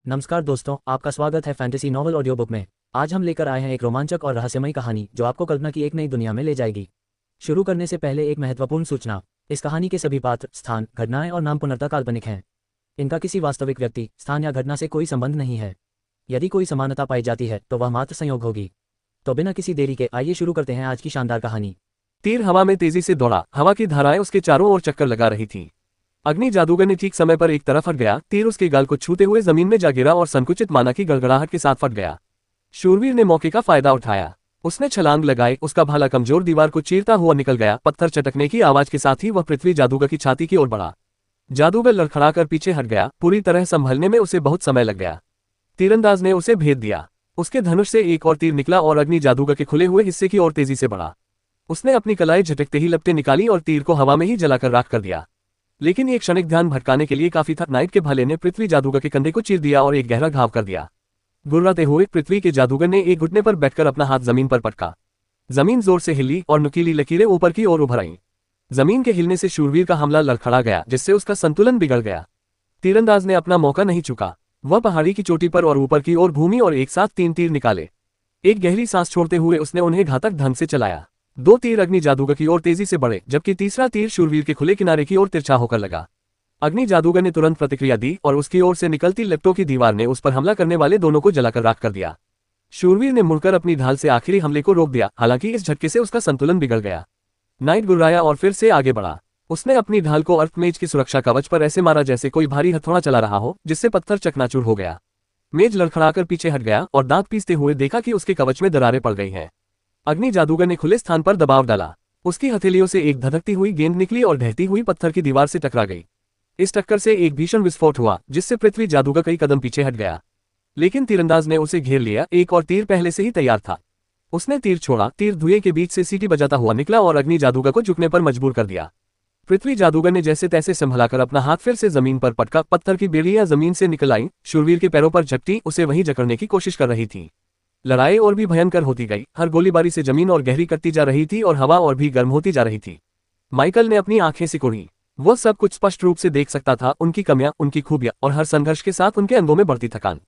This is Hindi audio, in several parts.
नमस्कार दोस्तों, आपका स्वागत है फैंटेसी नॉवल ऑडियो बुक में। आज हम लेकर आए हैं एक रोमांचक और रहस्यमयी कहानी जो आपको कल्पना की एक नई दुनिया में ले जाएगी। शुरू करने से पहले एक महत्वपूर्ण सूचना। इस कहानी के सभी पात्र, स्थान, घटनाएं और नाम पूर्णतः काल्पनिक हैं। इनका किसी वास्तविक व्यक्ति, स्थान या घटना से कोई संबंध नहीं है। यदि कोई समानता पाई जाती है तो वह मात्र संयोग होगी। तो बिना किसी देरी के आइए शुरू करते हैं आज की शानदार कहानी। तीर हवा में तेजी से दौड़ा, हवा की धाराएं उसके चारों ओर चक्कर लगा रही थीं। अग्नि जादूगर ने ठीक समय पर एक तरफ हट गया, तीर उसके गाल को छूते हुए जमीन में जा गिरा और संकुचित माना की गड़गड़ाहट के साथ फट गया। शूरवीर ने मौके का फायदा उठाया। उसने छलांग लगाई, उसका भाला कमजोर दीवार को चीरता हुआ निकल गया। पत्थर चटकने की आवाज के साथ ही वह पृथ्वी जादूगर की छाती की ओर बढ़ा। जादूगर लड़खड़ाकर पीछे हट गया, पूरी तरह संभलने में उसे बहुत समय लग गया। तीरंदाज ने उसे भेद दिया। उसके धनुष से एक और तीर निकला और अग्नि जादूगर के खुले हुए हिस्से की ओर तेजी से बढ़ा। उसने अपनी कलाई झटकते ही लपटें निकाली और तीर को हवा में ही जलाकर राख कर दिया। लेकिन एक क्षणिक ध्यान भटकाने के लिए काफी था। नाइट के भाले ने पृथ्वी जादूगर के कंधे को चीर दिया और एक गहरा घाव कर दिया। गुर्राते हुए पृथ्वी के जादूगर ने एक घुटने पर बैठकर अपना हाथ जमीन पर पटका। जमीन जोर से हिली और नुकीली लकीरें ऊपर की ओर उभर आईं। जमीन के हिलने से शूरवीर का हमला लड़खड़ा गया, जिससे उसका संतुलन बिगड़ गया। तीरंदाज ने अपना मौका नहीं चुका। वह पहाड़ी की चोटी पर और ऊपर की ओर घूमी और एक साथ 3 तीर निकाले। एक गहरी सांस छोड़ते हुए उसने उन्हें घातक ढंग से चलाया। 2 तीर अग्नि जादूगर की ओर तेजी से बढ़े, जबकि तीसरा तीर शूरवीर के खुले किनारे की ओर तिरछा होकर लगा। अग्नि जादूगर ने तुरंत प्रतिक्रिया दी और उसकी ओर से निकलती लेप्टो की दीवार ने उस पर हमला करने वाले दोनों को जलाकर राख कर दिया। शूरवीर ने मुड़कर अपनी ढाल से आखिरी हमले को रोक दिया, हालांकि इस झटके से उसका संतुलन बिगड़ गया। नाइट गुर्राया और फिर से आगे बढ़ा। उसने अपनी ढाल को अर्थमेज की सुरक्षा कवच पर ऐसे मारा जैसे कोई भारी हथौड़ा चला रहा हो, जिससे पत्थर चकनाचूर हो गया। मेज लड़खड़ाकर पीछे हट गया और दांत पीसते हुए देखा कि उसके कवच में दरारें पड़ गई हैं। अग्नि जादूगर ने खुले स्थान पर दबाव डाला। उसकी हथेलियों से एक धधकती हुई गेंद निकली और ढहती हुई पत्थर की दीवार से टकरा गई। इस टक्कर से एक भीषण विस्फोट हुआ, जिससे पृथ्वी जादूगर कई कदम पीछे हट गया। लेकिन तीरंदाज ने उसे घेर लिया। एक और तीर पहले से ही तैयार था। उसने तीर छोड़ा। तीर धुएं के बीच से सीटी बजाता हुआ निकला और अग्नि जादूगर को झुकने पर मजबूर कर दिया। पृथ्वी जादूगर ने जैसे तैसे संभलाकर अपना हाथ फिर से जमीन पर पटका। पत्थर की बेड़ियां जमीन से निकल आईं, शूरवीर के पैरों पर झपटी, उसे वहीं जकड़ने की कोशिश कर रही थी। लड़ाई और भी भयंकर होती गई। हर गोलीबारी से जमीन और गहरी करती जा रही थी और हवा और भी गर्म होती जा रही थी। माइकल ने अपनी आंखें सिकुड़ी। वह सब कुछ स्पष्ट रूप से देख सकता था, उनकी कमियां, उनकी खूबियां और हर संघर्ष के साथ उनके अंगों में बढ़ती थकान।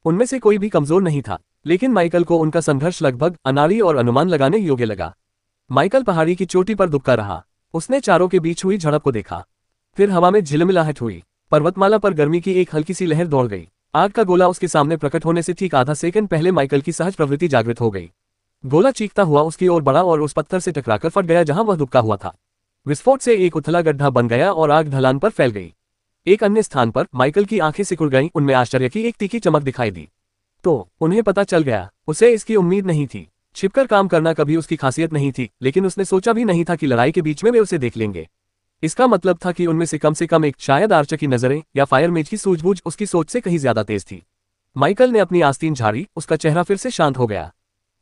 उनमें से कोई भी कमजोर नहीं था, लेकिन माइकल को उनका संघर्ष लगभग अनाड़ी और अनुमान लगाने योग्य लगा। माइकल पहाड़ी की चोटी पर दुबका रहा। उसने चारों के बीच हुई झड़प को देखा। फिर हवा में झिलमिलाहट हुई। पर्वतमाला पर गर्मी की एक हल्की सी लहर दौड़ गई। आग का गोला उसके सामने प्रकट होने से ठीक आधा सेकंड पहले माइकल की सहज प्रवृत्ति जागृत हो गई। गोला चीखता हुआ उसकी ओर बढ़ा और उस पत्थर से टकराकर फट गया जहां वह दुबका हुआ था। विस्फोट से एक उथला गड्ढा बन गया और आग ढलान पर फैल गई। एक अन्य स्थान पर माइकल की आंखें सिकुड़ गईं, उनमें आश्चर्य की एक तीखी चमक दिखाई दी। तो उन्हें पता चल गया। उसे इसकी उम्मीद नहीं थी। छिपकर काम करना कभी उसकी खासियत नहीं थी, लेकिन उसने सोचा भी नहीं था कि लड़ाई के बीच में वे उसे देख लेंगे। इसका मतलब था कि उनमें से कम एक, शायद आर्चर की नजरें या फायरमेज की सूझबूझ उसकी सोच से कहीं ज्यादा तेज थी। माइकल ने अपनी आस्तीन झाड़ी। उसका चेहरा फिर से शांत हो गया।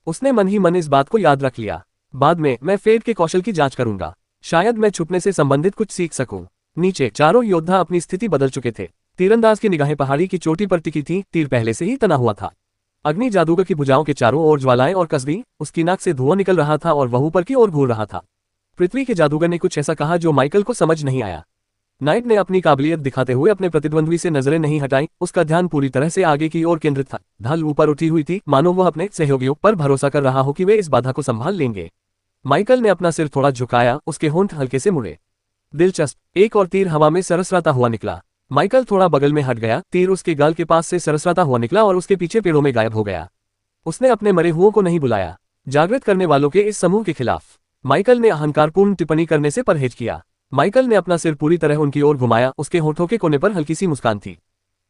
उसने मन ही मन इस बात को याद रख लिया, बाद में मैं फेड के कौशल की जांच करूंगा। शायद मैं छुपने से संबंधित कुछ सीख सकूं। नीचे चारों योद्धा अपनी स्थिति बदल चुके थे। तीरंदाज की निगाहें पहाड़ी की चोटी पर टिकी थीं, तीर पहले से ही तना हुआ था। अग्नि जादूगर की भुजाओं के चारों ओर ज्वालाएं और कसबी, उसकी नाक से धुआं निकल रहा था और वह ऊपर की ओर घूर रहा था। पृथ्वी के जादूगर ने कुछ ऐसा कहा जो माइकल को समझ नहीं आया। नाइट ने अपनी काबिलियत दिखाते हुए अपने प्रतिद्वंद्वी से नजरें नहीं हटाई। उसका ध्यान पूरी तरह से आगे की ओर केंद्रित था। ढाल ऊपर उठी हुई थी, मानो वह अपने सहयोगियों पर भरोसा कर रहा हो कि वे इस बाधा को संभाल लेंगे। माइकल ने अपना सिर थोड़ा झुकाया, उसके होंठ हल्के से मुड़े। दिलचस्प, एक और तीर हवा में सरसराता हुआ निकला। माइकल थोड़ा बगल में हट गया। तीर उसके गाल के पास से सरसराता हुआ निकला और उसके पीछे पेड़ों में गायब हो गया। उसने अपने मरे हुओं को नहीं बुलाया। जागृत करने वालों के इस समूह के खिलाफ माइकल ने अहंकारपूर्ण टिप्पणी करने से परहेज किया। माइकल ने अपना सिर पूरी तरह उनकी ओर घुमाया। उसके होठों के कोने पर हल्की सी मुस्कान थी।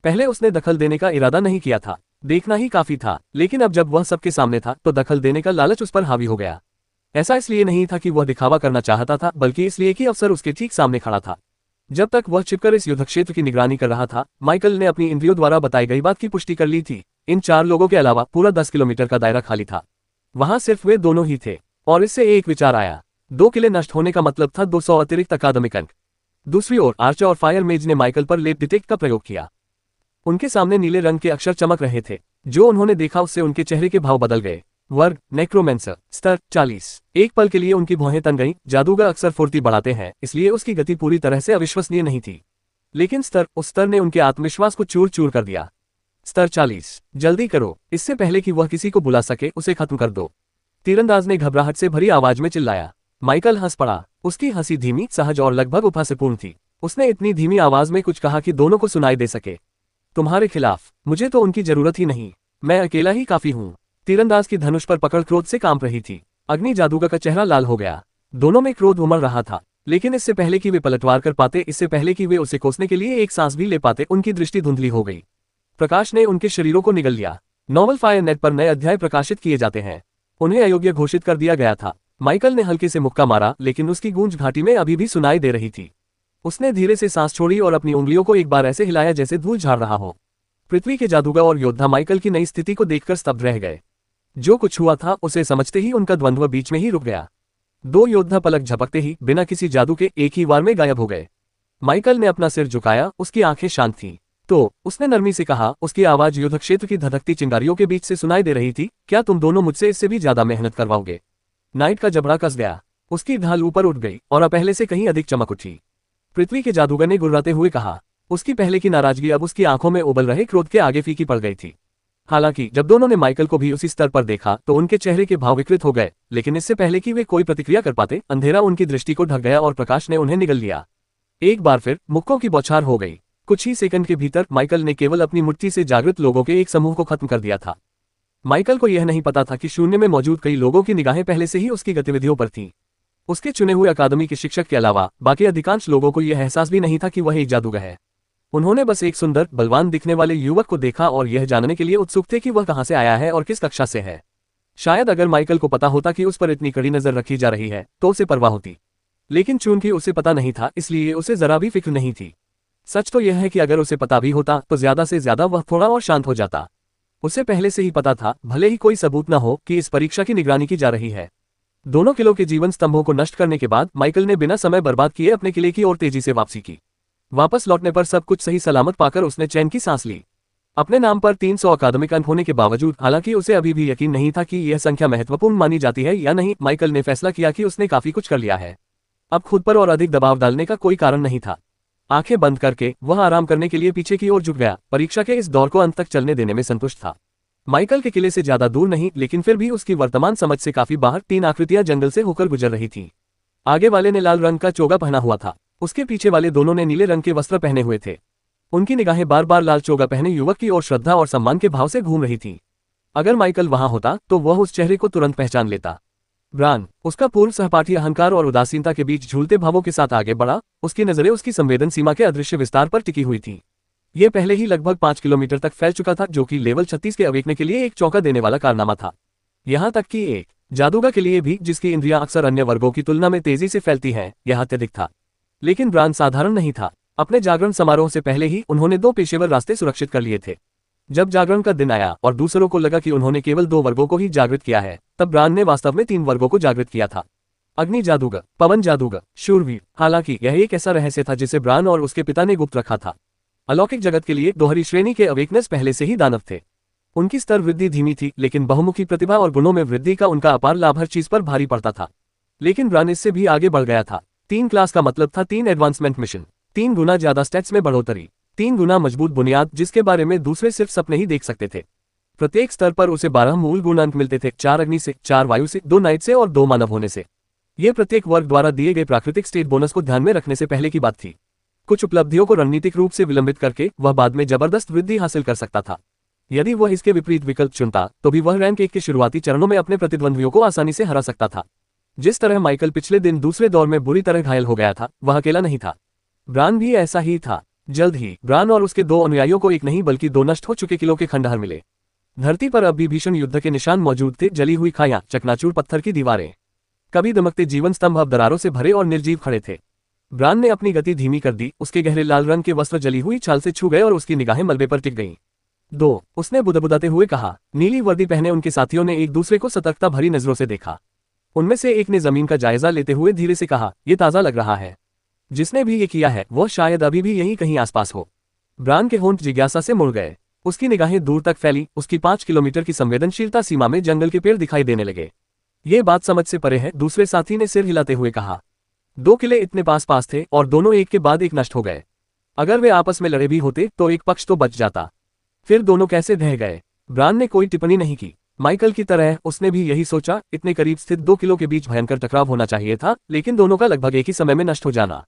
पहले उसने दखल देने का इरादा नहीं किया था, देखना ही काफी था। लेकिन अब जब वह सबके सामने था तो दखल देने का लालच उस पर हावी हो गया। ऐसा इसलिए नहीं था कि वह दिखावा करना चाहता था, बल्कि इसलिए कि अफसर उसके ठीक सामने खड़ा था। जब तक वह छिपकर इस युद्ध क्षेत्र की निगरानी कर रहा था, माइकल ने अपनी इंद्रियों द्वारा बताई गई बात की पुष्टि कर ली थी। इन 4 लोगों के अलावा पूरा 10 किलोमीटर का दायरा खाली था। वहां सिर्फ वे दोनों ही थे। और इससे एक विचार आया। 2 किले नष्ट होने का मतलब था 200 अतिरिक्त अकादमिक अंक। दूसरी ओर आर्चर और फायरमेज ने माइकल पर लेप डिटेक्ट का प्रयोग किया। उनके सामने नीले रंग के अक्षर चमक रहे थे। जो उन्होंने देखा उससे उनके चेहरे के भाव बदल गए। वर्ग नेक्रोमेंसर, स्तर 40। एक पल के लिए उनकी भौहें तन गईं। जादूगर अक्सर फुर्ती बढ़ाते हैं, इसलिए उसकी गति पूरी तरह से अविश्वसनीय नहीं थी। लेकिन उस स्तर ने उनके आत्मविश्वास को चूर चूर कर दिया। स्तर 40। जल्दी करो, इससे पहले कि वह किसी को बुला सके उसे खत्म कर दो। तीरंदाज ने घबराहट से भरी आवाज में चिल्लाया। माइकल हंस पड़ा। उसकी हंसी धीमी, सहज और लगभग उपहासपूर्ण थी। उसने इतनी धीमी आवाज में कुछ कहा कि दोनों को सुनाई दे सके। तुम्हारे खिलाफ मुझे तो उनकी जरूरत ही नहीं, मैं अकेला ही काफी हूँ। तीरंदाज की धनुष पर पकड़ क्रोध से कांप रही थी। अग्नि जादूगर का चेहरा लाल हो गया। दोनों में क्रोध उमड़ रहा था, लेकिन इससे पहले कि वे पलटवार कर पाते, इससे पहले कि वे उसे कोसने के लिए एक सांस भी ले पाते, उनकी दृष्टि धुंधली हो गई। प्रकाश ने उनके शरीरों को निगल लिया। नॉवल फायर नेट पर नए अध्याय प्रकाशित किए जाते हैं। उन्हें अयोग्य घोषित कर दिया गया था। माइकल ने हल्के से मुक्का मारा, लेकिन उसकी गूंज घाटी में अभी भी सुनाई दे रही थी। उसने धीरे से सांस छोड़ी और अपनी उंगलियों को एक बार ऐसे हिलाया जैसे धूल झाड़ रहा हो। पृथ्वी के जादूगर और योद्धा माइकल की नई स्थिति को देखकर स्तब्ध रह गए। जो कुछ हुआ था उसे समझते ही उनका द्वंद्व बीच में ही रुक गया। दो योद्धा पलक झपकते ही बिना किसी जादू के एक ही वार में गायब हो गए। माइकल ने अपना सिर झुकाया, उसकी आंखें शांत थीं। तो उसने नरमी से कहा, उसकी आवाज युद्ध क्षेत्र की धधकती चिंगारियों के बीच से सुनाई दे रही थी, क्या तुम दोनों मुझसे इससे भी ज्यादा मेहनत करवाओगे? नाइट का जबड़ा कस गया। उसकी ढाल ऊपर उठ गई और अब पहले से कहीं अधिक चमक उठी। पृथ्वी के जादूगर ने गुर्राते हुए कहा। उसकी पहले की नाराजगी अब उसकी आंखों में उबल रहे क्रोध के आगे फीकी पड़ गई थी। हालांकि जब दोनों ने माइकल को भी उसी स्तर पर देखा तो उनके चेहरे के भाव विकृत हो गए, लेकिन इससे पहले कि वे कोई प्रतिक्रिया कर पाते, अंधेरा उनकी दृष्टि को ढक गया और प्रकाश ने उन्हें निगल लिया। एक बार फिर मुक्कों की बौछार हो गई। कुछ ही सेकंड के भीतर माइकल ने केवल अपनी मुट्ठी से जागृत लोगों के एक समूह को खत्म कर दिया था। माइकल को यह नहीं पता था कि शून्य में मौजूद कई लोगों की निगाहें पहले से ही उसकी गतिविधियों पर थीं। उसके चुने हुए अकादमी के शिक्षक के अलावा बाकी अधिकांश लोगों को यह एहसास भी नहीं था कि वह एक जादूगर है। उन्होंने बस एक सुंदर, बलवान दिखने वाले युवक को देखा और यह जानने के लिए उत्सुक थे कि वह कहां से आया है और किस कक्षा से है। शायद अगर माइकल को पता होता कि उस पर इतनी कड़ी नजर रखी जा रही है तो उसे परवाह होती, लेकिन चूंकि उसे पता नहीं था इसलिए उसे जरा भी फिक्र नहीं थी। सच तो यह है कि अगर उसे पता भी होता तो ज्यादा से ज्यादा वह थोड़ा और शांत हो जाता। उसे पहले से ही पता था, भले ही कोई सबूत न हो, कि इस परीक्षा की निगरानी की जा रही है। दोनों किलों के जीवन स्तंभों को नष्ट करने के बाद माइकल ने बिना समय बर्बाद किए अपने किले की ओर तेजी से वापसी की। वापस लौटने पर सब कुछ सही सलामत पाकर उसने चैन की सांस ली। अपने नाम पर 300 अकादमिक अंक होने के बावजूद, हालांकि उसे अभी भी यकीन नहीं था कि यह संख्या महत्वपूर्ण मानी जाती है या नहीं, माइकल ने फैसला किया कि उसने काफी कुछ कर लिया है। अब खुद पर और अधिक दबाव डालने का कोई कारण नहीं था। आंखें बंद करके वह आराम करने के लिए पीछे की ओर झुक गया। परीक्षा के इस दौर को अंत तक चलने देने में संतुष्ट था। माइकल के किले से ज्यादा दूर नहीं, लेकिन फिर भी उसकी वर्तमान समझ से काफी बाहर 3 आकृतियां जंगल से होकर गुजर रही थीं। आगे वाले ने लाल रंग का चोगा पहना हुआ था, उसके पीछे वाले दोनों ने नीले रंग के वस्त्र पहने हुए थे। उनकी निगाहें बार बार लाल चोगा पहने युवक की ओर श्रद्धा और सम्मान के भाव से घूम रही थीं। अगर माइकल वहां होता तो वह उस चेहरे को तुरंत पहचान लेता। ब्रान, उसका पूर्व सहपाठी, अहंकार और उदासीनता के बीच झूलते भावों के साथ आगे बढ़ा। उसकी नजरें उसकी संवेदन सीमा के अदृश्य विस्तार पर टिकी हुई थीं। यह पहले ही लगभग 5 किलोमीटर तक फैल चुका था, जो कि लेवल 36 के अवेकने के लिए एक चौंका देने वाला कारनामा था। यहाँ तक कि एक जादूगर के लिए भी, जिसकी इंद्रियां अक्सर अन्य वर्गों की तुलना में तेजी से फैलती हैं, यह अत्यधिक था। लेकिन ब्रान साधारण नहीं था। अपने जागरण समारोह से पहले ही उन्होंने 2 पेशेवर रास्ते सुरक्षित कर लिए थे। जब जागरण का दिन आया और दूसरों को लगा कि उन्होंने केवल 2 वर्गों को ही जागृत किया है, तब ब्रान ने वास्तव में 3 वर्गों को जागृत किया था। अग्नि जादूगर, पवन जादूगर, शूरवीर। हालांकि यह एक ऐसा रहस्य था जिसे ब्रान और उसके पिता ने गुप्त रखा था। अलौकिक जगत के लिए दोहरी श्रेणी के अवेकनेस पहले से ही दानव थे। उनकी स्तर वृद्धि धीमी थी, लेकिन बहुमुखी प्रतिभा और गुणों में वृद्धि का उनका अपार लाभ हर चीज पर भारी पड़ता था। लेकिन ब्रान इससे भी आगे बढ़ गया था। 3 क्लास का मतलब था 3 एडवांसमेंट मिशन, 3 गुना ज्यादा स्टेट्स में बढ़ोतरी, 3 गुना मजबूत बुनियाद जिसके बारे में दूसरे सिर्फ सपने ही देख सकते थे। प्रत्येक स्तर पर उसे 12 मूल गुण अंक मिलते थे, 4 अग्नि से, 4 वायु से, 2 नाइट से और 2 मानव होने से। ये प्रत्येक वर्ग द्वारा दिए गए प्राकृतिक स्टेट बोनस को ध्यान में रखने से पहले की बात थी। कुछ उपलब्धियों को रणनीतिक रूप से विलंबित करके वह बाद में जबरदस्त वृद्धि हासिल कर सकता था। यदि वह इसके विपरीत विकल्प चुनता तो भी वह रैंक 1 के शुरुआती चरणों में अपने प्रतिद्वंद्वियों को आसानी से हरा सकता था। जिस तरह माइकल पिछले दिन दूसरे दौर में बुरी तरह घायल हो गया था, वह अकेला नहीं था। ब्रान भी ऐसा ही था। जल्द ही ब्रान और उसके 2 अनुयायियों को एक नहीं बल्कि 2 नष्ट हो चुके किलों के खंडहर मिले। धरती पर अब भी भीषण युद्ध के निशान मौजूद थे, जली हुई खायां, चकनाचूर पत्थर की दीवारें, कभी दमकते जीवन स्तंभ अब दरारों से भरे और निर्जीव खड़े थे। ब्रान ने अपनी गति धीमी कर दी। उसके गहरे लाल रंग के वस्त्र जली हुई छाल से छू गए और उसकी निगाहें मलबे पर टिक गईं। 2, उसने बुदबुदाते हुए कहा। नीली वर्दी पहने उनके साथियों ने एक दूसरे को सतर्कता भरी नजरों से देखा। उनमें से एक ने जमीन का जायजा लेते हुए धीरे से कहा, यह ताजा लग रहा है। जिसने भी ये किया है वह शायद अभी भी यहीं कहीं आसपास हो। ब्रान के होंठ जिज्ञासा से मुड़ गए। उसकी निगाहें दूर तक फैली। उसकी 5 किलोमीटर की संवेदनशीलता सीमा में जंगल के पेड़ दिखाई देने लगे। ये बात समझ से परे है, दूसरे साथी ने सिर हिलाते हुए कहा। 2 किले इतने पास पास थे और दोनों एक के बाद एक नष्ट हो गए। अगर वे आपस में लड़े भी होते तो एक पक्ष तो बच जाता। फिर दोनों कैसे ढह गए? ब्रान ने कोई टिप्पणी नहीं की। माइकल की तरह उसने भी यही सोचा, इतने करीब स्थित 2 किलो के बीच भयंकर टकराव होना चाहिए था, लेकिन दोनों का लगभग एक ही समय में नष्ट हो जाना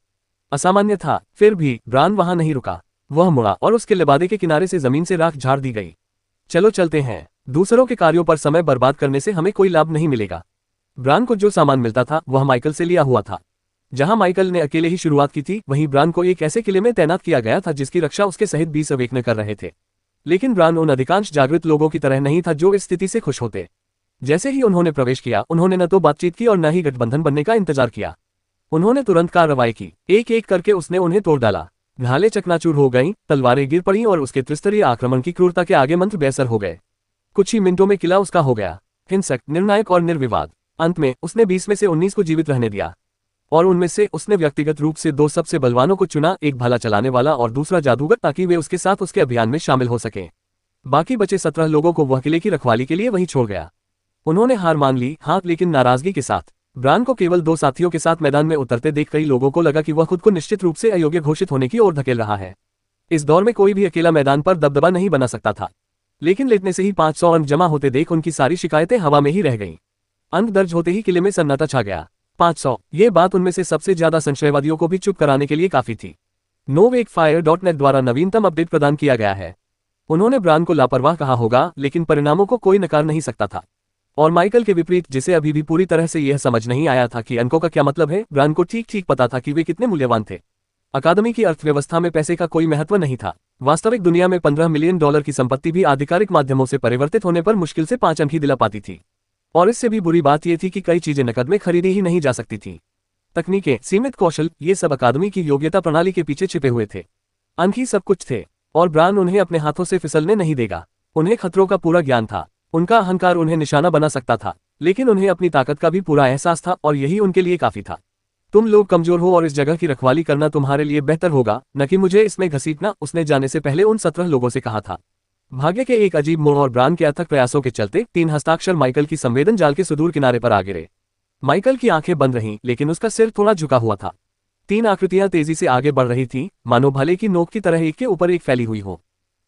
असामान्य था। फिर भी ब्रान वहां नहीं रुका। वह मुड़ा और उसके लिबादे के किनारे से जमीन से राख झाड़ दी गई। चलो चलते हैं, दूसरों के कार्यों पर समय बर्बाद करने से हमें कोई लाभ नहीं मिलेगा। ब्रान को जो सामान मिलता था वह माइकल से लिया हुआ था। जहां माइकल ने अकेले ही शुरुआत की थी, वहीं ब्रान को एक ऐसे किले में तैनात किया गया था जिसकी रक्षा उसके सहित 20 अवेकने कर रहे थे। लेकिन ब्रान उन अधिकांश जागृत लोगों की तरह नहीं था जो इस स्थिति से खुश होते। जैसे ही उन्होंने प्रवेश किया, उन्होंने न तो बातचीत की और न ही गठबंधन बनने का इंतजार किया। उन्होंने तुरंत कार्रवाई की। एक एक करके उसने उन्हें तोड़ डाला। ढालें चकनाचूर हो गईं, तलवारें गिर पड़ीं और उसके त्रिस्तरीय आक्रमण की क्रूरता के आगे मंत्र बेअसर हो गए। कुछ ही मिनटों में किला उसका हो गया, हिंसक, निर्णायक और निर्विवाद। अंत में उसने 20 में से 19 को जीवित रहने दिया, और उनमें से उसने व्यक्तिगत रूप से 2 सबसे बलवानों को चुना, एक भला चलाने वाला और दूसरा जादूगर, ताकि वे उसके साथ उसके अभियान में शामिल हो सकें। बाकी बचे 17 लोगों को वह किले की रखवाली के लिए वहीं छोड़ गया। उन्होंने हार मान ली, हाँ, लेकिन नाराजगी के साथ। ब्रान को केवल 2 साथियों के साथ मैदान में उतरते देख कई लोगों को लगा कि वह खुद को निश्चित रूप से अयोग्य घोषित होने की ओर धकेल रहा है। इस दौर में कोई भी अकेला मैदान पर दबदबा नहीं बना सकता था, लेकिन लेटने से ही 500 अंक जमा होते देख उनकी सारी शिकायतें हवा में ही रह गईं। अंक दर्ज होते ही किले में सन्नाटा छा गया। 500, ये बात उनमें से सबसे ज्यादा संशयवादियों को भी चुप कराने के लिए काफी थी। NoWakeFire.net द्वारा नवीनतम अपडेट प्रदान किया गया है। उन्होंने ब्रान को लापरवाह कहा होगा, लेकिन परिणामों को कोई नकार नहीं सकता था। और माइकल के विपरीत, जिसे अभी भी पूरी तरह से यह समझ नहीं आया था कि अंकों का क्या मतलब है, ब्रान को ठीक ठीक पता था कि वे कितने मूल्यवान थे। अकादमी की अर्थव्यवस्था में पैसे का कोई महत्व नहीं था। वास्तविक दुनिया में $15 मिलियन की संपत्ति भी आधिकारिक माध्यमों से परिवर्तित होने पर मुश्किल से 5 अंक ही दिला पाती थी। और इससे भी बुरी बात यह थी कि कई चीजें नकद में खरीदी ही नहीं जा सकती थी। तकनीकें, सीमित कौशल, ये सब अकादमी की योग्यता प्रणाली के पीछे छिपे हुए थे। अंक ही सब कुछ थे, और ब्रान उन्हें अपने हाथों से फिसलने नहीं देगा। उन्हें खतरों का पूरा ज्ञान था। उनका अहंकार उन्हें निशाना बना सकता था, लेकिन उन्हें अपनी ताकत का भी पूरा एहसास था, और यही उनके लिए काफी था। तुम लोग कमजोर हो और इस जगह की रखवाली करना तुम्हारे लिए बेहतर होगा, न कि मुझे इसमें घसीटना, उसने जाने से पहले उन 17 लोगों से कहा था। भाग्य के एक अजीब मोड़ और ब्रान के अथक प्रयासों के चलते 3 हस्ताक्षर माइकल की संवेदन जाल के सुदूर किनारे पर आ गिरे। माइकल की आंखें बंद रहीं, लेकिन उसका सिर थोड़ा झुका हुआ था। 3 आकृतियां तेजी से आगे बढ़ रही थीं, मानो भाले की नोक की तरह एक के ऊपर एक फैली हुई हो।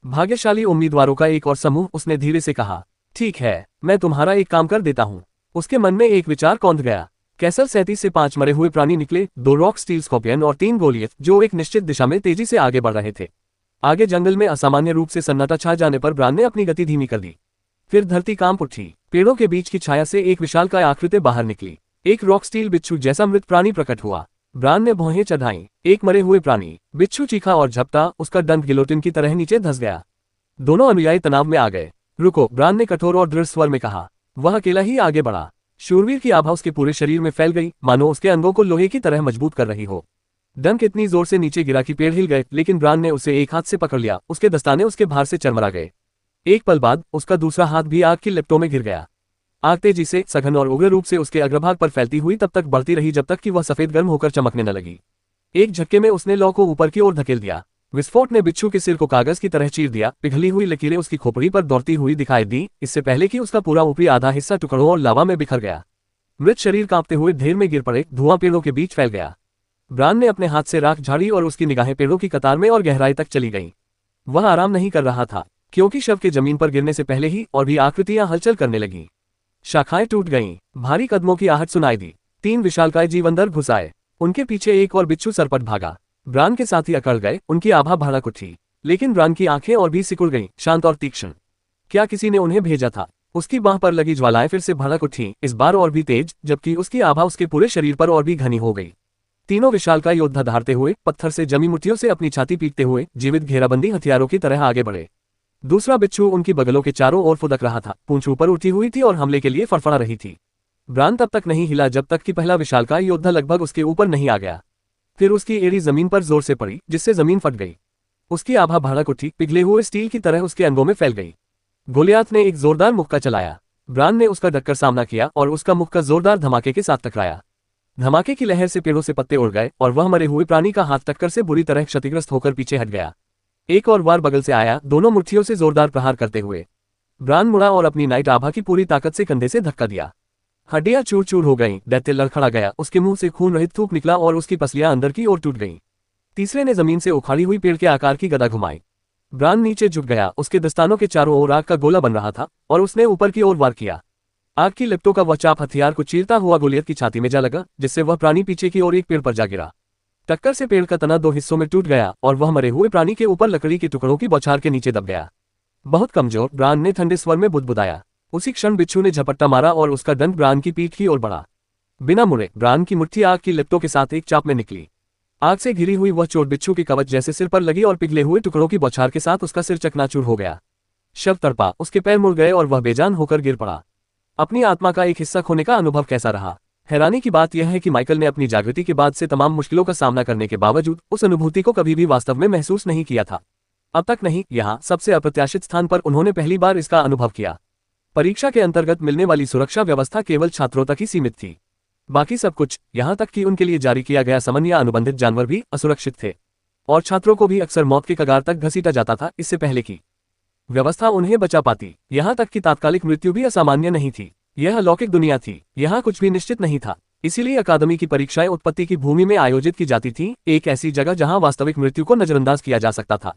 भाग्यशाली उम्मीदवारों का एक और समूह, उसने धीरे से कहा। ठीक है, मैं तुम्हारा एक काम कर देता हूं। उसके मन में एक विचार कौंध गया। कैसल 37 से 5 मरे हुए प्राणी निकले, 2 रॉक स्टील स्कॉर्पियन और 3 गोलियत, जो एक निश्चित दिशा में तेजी से आगे बढ़ रहे थे। आगे जंगल में असामान्य रूप से सन्नाटा छा जाने पर ब्रान ने अपनी गति धीमी कर दी। फिर धरती कांप उठी। पेड़ों के बीच की छाया से एक विशालकाय आकृति बाहर निकली। एक रॉक स्टील बिच्छू जैसा मृत प्राणी प्रकट हुआ। ब्रान ने भौहें चढ़ाईं। एक मरे हुए प्राणी। बिच्छू चीखा और झपटा, उसका दंत गिलोटिन की तरह नीचे धंस गया। दोनों अनुयायी तनाव में आ गए। रुको, ब्रान ने कठोर और दृढ़ स्वर में कहा। वह अकेला ही आगे बढ़ा। शूरवीर की आभा उसके पूरे शरीर में फैल गई, मानो उसके अंगों को लोहे की तरह मजबूत कर रही हो। डंक इतनी जोर से नीचे गिरा कि पेड़ हिल गए, लेकिन ब्रान ने उसे एक हाथ से पकड़ लिया। उसके दस्ताने उसके भार से चरमरा गए। एक पल बाद उसका दूसरा हाथ भी आग की लपटों में गिर गया। आग तेजी से, सघन और उग्र रूप से उसके अग्रभाग पर फैलती हुई तब तक बढ़ती रही जब तक कि वह सफेद गर्म होकर चमकने न लगी। एक झटके में उसने लौ को ऊपर की ओर धकेल दिया। विस्फोट ने बिच्छू के सिर को कागज की तरह चीर दिया। पिघली हुई लकीरें उसकी खोपड़ी पर दौड़ती हुई दिखाई दी, इससे पहले कि उसका पूरा ऊपरी आधा हिस्सा टुकड़ों और लावा में बिखर गया। मृत शरीर कांपते हुए ढेर में गिर पड़े। धुआं पेड़ों के बीच फैल गया। ब्रान ने अपने हाथ से राख झाड़ी और उसकी निगाहें पेड़ों की कतार में और गहराई तक चली गईं। वह आराम नहीं कर रहा था, क्योंकि शव के जमीन पर गिरने से पहले ही और भी आकृतियां हलचल करने लगीं। शाखाएं टूट गईं। भारी कदमों की आहट सुनाई दी। 3 विशालकाय जीव अंदर घुस आए। उनके पीछे एक और बिच्छू सरपट भागा। ब्रान के साथी अकड़ गए। उनकी आभा भड़क उठी, लेकिन ब्रान की आंखें और भी सिकुड़ गईं, शांत और तीक्ष्ण। क्या किसी ने उन्हें भेजा था? उसकी बांह पर लगी ज्वालाएं फिर से भड़क उठीं, इस बार और भी तेज, जबकि उसकी आभा उसके पूरे शरीर पर और भी घनी हो गई। तीनों विशालकाय योद्धा धारते हुए, पत्थर से जमी मुट्ठियों से अपनी छाती पीटते हुए, जीवित घेराबंदी हथियारों की तरह आगे बढ़े। दूसरा बिच्छू उनकी बगलों के चारों ओर फुदक रहा था। पूंछ ऊपर उठी हुई थी और हमले के लिए फड़फड़ा रही थी। ब्रान तब तक नहीं हिला जब तक कि पहला विशालकाय योद्धा लगभग उसके ऊपर नहीं आ गया। फिर उसकी एड़ी जमीन पर जोर से पड़ी, जिससे जमीन फट गई। उसकी आभा भड़क उठी, पिघले हुए स्टील की तरह उसके अंगों में फैल गई। गोलियात ने एक जोरदार मुक्का चलाया। ब्रान ने उसका डटकर सामना किया और उसका मुक्का जोरदार धमाके के साथ टकराया। धमाके की लहर से पेड़ों से पत्ते उड़ गए और वह मरे हुए प्राणी का हाथ टक्कर से बुरी तरह क्षतिग्रस्त होकर पीछे हट गया। एक और वार बगल से आया, दोनों मुट्ठियों से जोरदार प्रहार करते हुए। ब्रान मुड़ा और अपनी नाइट आभा की पूरी ताकत से कंधे से धक्का दिया। हड्डियां चूर चूर हो गईं। दैत्य लड़खड़ा गया। उसके मुंह से खून रहित थूक निकला और उसकी पसलियां अंदर की ओर टूट गईं। तीसरे ने जमीन से उखाड़ी हुई पेड़ के आकार की गदा घुमाई। ब्रान नीचे झुक गया, उसके दस्तानों के चारों ओर आग का गोला बन रहा था और उसने ऊपर की ओर वार किया। आग की लपटों का वह चाप हथियार को चीरता हुआ गोलियत की छाती में जा लगा, जिससे वह प्राणी पीछे की ओर एक पेड़ पर जा गिरा। टक्कर से पेड़ का तना 2 हिस्सों में टूट गया और वह मरे हुए प्राणी के ऊपर लकड़ी के टुकड़ों की बौछार के नीचे दब गया। बहुत कमजोर, ब्रान ने ठंडे स्वर में बुदबुदाया। उसी क्षण बिच्छू ने झपट्टा मारा और उसका दंड ब्रान की पीठ की ओर बढ़ा। बिना मुड़े ब्रान की मुट्ठी आग की लपटों के साथ एक चाप में निकली। आग से घिरी हुई वह चोट बिच्छू के कवच जैसे सिर पर लगी और पिघले हुए टुकड़ों की बौछार के साथ उसका सिर चकनाचूर हो गया। शव तड़पा, उसके पैर मुड़ गए और वह बेजान होकर गिर पड़ा। अपनी आत्मा का एक हिस्सा खोने का अनुभव कैसा रहा? हैरानी की बात यह है कि माइकल ने अपनी जागृति के बाद से तमाम मुश्किलों का सामना करने के बावजूद उस अनुभूति को कभी भी वास्तव में महसूस नहीं किया था। अब तक नहीं, यहाँ सबसे अप्रत्याशित स्थान पर उन्होंने पहली बार इसका अनुभव किया। परीक्षा के अंतर्गत मिलने वाली सुरक्षा व्यवस्था केवल छात्रों तक ही सीमित थी। बाकी सब कुछ, यहाँ तक कि उनके लिए जारी किया गया समन या अनुबंधित जानवर भी असुरक्षित थे और छात्रों को भी अक्सर मौत के कगार तक घसीटा जाता था इससे पहले की व्यवस्था उन्हें बचा पाती। यहाँ तक कि तात्कालिक मृत्यु भी असामान्य नहीं थी। यह अलौकिक दुनिया थी, यहाँ कुछ भी निश्चित नहीं था। इसीलिए अकादमी की परीक्षाएं उत्पत्ति की भूमि में आयोजित की जाती थीं, एक ऐसी जगह जहां वास्तविक मृत्यु को नजरअंदाज किया जा सकता था।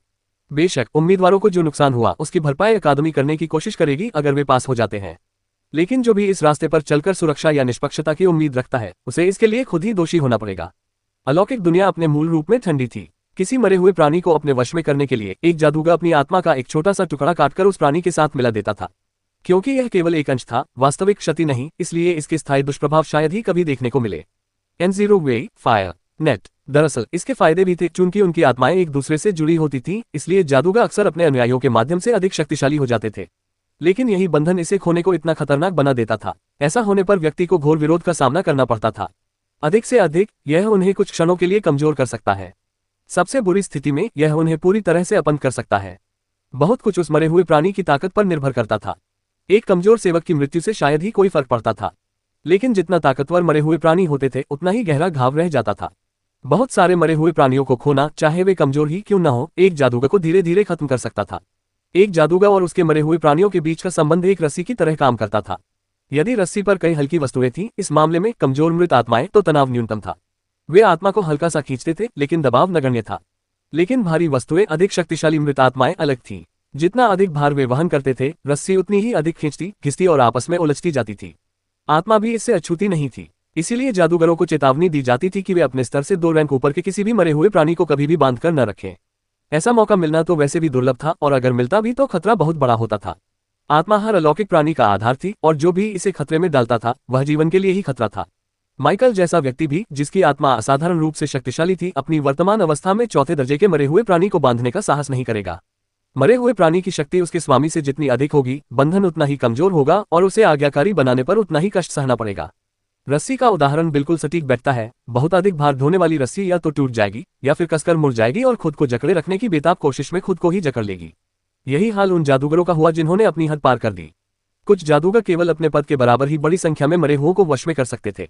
बेशक उम्मीदवारों को जो नुकसान हुआ उसकी भरपाई अकादमी करने की कोशिश करेगी अगर वे पास हो जाते हैं, लेकिन जो भी इस रास्ते पर चलकर सुरक्षा या निष्पक्षता की उम्मीद रखता है उसे इसके लिए खुद ही दोषी होना पड़ेगा। अलौकिक दुनिया अपने मूल रूप में ठंडी थी। किसी मरे हुए प्राणी को अपने वश में करने के लिए एक जादूगर अपनी आत्मा का एक छोटा सा टुकड़ा काटकर उस प्राणी के साथ मिला देता था। क्योंकि यह केवल एक अंश था, वास्तविक क्षति नहीं, इसलिए इसके स्थायी दुष्प्रभाव शायद ही कभी देखने को मिले। N0 वे फायर नेट। दरअसल इसके फायदे भी थे, चूंकि उनकी आत्माएं एक दूसरे से जुड़ी होती थीं, इसलिए जादूगर अक्सर अपने अनुयायियों के माध्यम से अधिक शक्तिशाली हो जाते थे। लेकिन यही बंधन इसे खोने को इतना खतरनाक बना देता था। ऐसा होने पर व्यक्ति को घोर विरोध का सामना करना पड़ता था। अधिक से अधिक यह उन्हें कुछ क्षणों के लिए कमजोर कर सकता है। सबसे बुरी स्थिति में यह उन्हें पूरी तरह से अपंग कर सकता है। बहुत कुछ उस मरे हुए प्राणी की ताकत पर निर्भर करता था। एक कमजोर सेवक की मृत्यु से शायद ही कोई फर्क पड़ता था, लेकिन जितना ताकतवर मरे हुए प्राणी होते थे उतना ही गहरा घाव रह जाता था। बहुत सारे मरे हुए प्राणियों को खोना, चाहे वे कमजोर ही क्यों न हो, एक जादूगर को धीरे धीरे खत्म कर सकता था। एक जादूगर और उसके मरे हुए प्राणियों के बीच का संबंध एक रस्सी की तरह काम करता था। यदि रस्सी पर कई हल्की वस्तुएं थीं, इस मामले में कमजोर मृत आत्माएं, तो तनाव न्यूनतम था। वे आत्मा को हल्का सा खींचते थे, लेकिन दबाव नगण्य था। लेकिन भारी वस्तुएं, अधिक शक्तिशाली मृत आत्माएं अलग थीं। जितना अधिक भार वे वहन करते थे, रस्सी उतनी ही अधिक खींचती, घिसती और आपस में उलझती जाती थी। आत्मा भी इससे अछूती नहीं थी। इसीलिए जादूगरों को चेतावनी दी जाती थी कि वे अपने स्तर से 2 रैंक ऊपर के किसी भी मरे हुए प्राणी को कभी भी बांधकर न रखें। ऐसा मौका मिलना तो वैसे भी दुर्लभ था, और अगर मिलता भी तो खतरा बहुत बड़ा होता था। आत्मा हर अलौकिक प्राणी का आधार थी, और जो भी इसे खतरे में डालता था वह जीवन के लिए ही खतरा था। माइकल जैसा व्यक्ति भी, जिसकी आत्मा असाधारण रूप से शक्तिशाली थी, अपनी वर्तमान अवस्था में 4थे दर्जे के मरे हुए प्राणी को बांधने का साहस नहीं करेगा। मरे हुए प्राणी की शक्ति उसके स्वामी से जितनी अधिक होगी, बंधन उतना ही कमजोर होगा और उसे आज्ञाकारी बनाने पर उतना ही कष्ट सहना पड़ेगा। रस्सी का उदाहरण बिल्कुल सटीक बैठता है। बहुत अधिक भार ढोने वाली रस्सी या तो टूट जाएगी या फिर कसकर मुड़ जाएगी और खुद को जकड़े रखने की बेताब कोशिश में खुद को ही जकड़ लेगी। यही हाल उन जादूगरों का हुआ जिन्होंने अपनी हद पार कर दी। कुछ जादूगर केवल अपने पद के बराबर ही बड़ी संख्या में मरे हुओं को वश में कर सकते थे।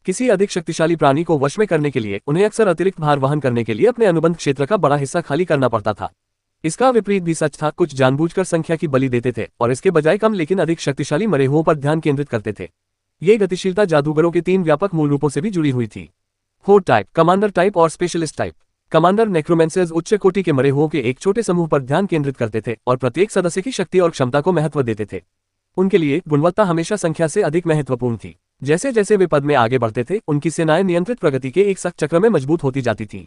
किसी अधिक शक्तिशाली प्राणी को वश में करने के लिए उन्हें अक्सर अतिरिक्त भार वहन करने के लिए अपने अनुबंध क्षेत्र का बड़ा हिस्सा खाली करना पड़ता था। इसका विपरीत भी सच था, कुछ जानबूझकर संख्या की बलि देते थे और इसके बजाय कम लेकिन अधिक शक्तिशाली मरे हुओं पर ध्यान केंद्रित करते थे। ये गतिशीलता जादूगरों के 3 व्यापक मूल रूपों से भी जुड़ी हुई थी: होर्ड टाइप, कमांडर टाइप और स्पेशलिस्ट टाइप। कमांडर नेक्रोमेंसर्स उच्च कोटि के मरे हुओं के एक छोटे समूह पर ध्यान केंद्रित करते थे और प्रत्येक सदस्य की शक्ति और क्षमता को महत्व देते थे। उनके लिए गुणवत्ता हमेशा संख्या से अधिक महत्वपूर्ण थी। जैसे जैसे वे पद में आगे बढ़ते थे, उनकी सेनाएं नियंत्रित प्रगति के एक सख्त चक्र में मजबूत होती जाती थीं।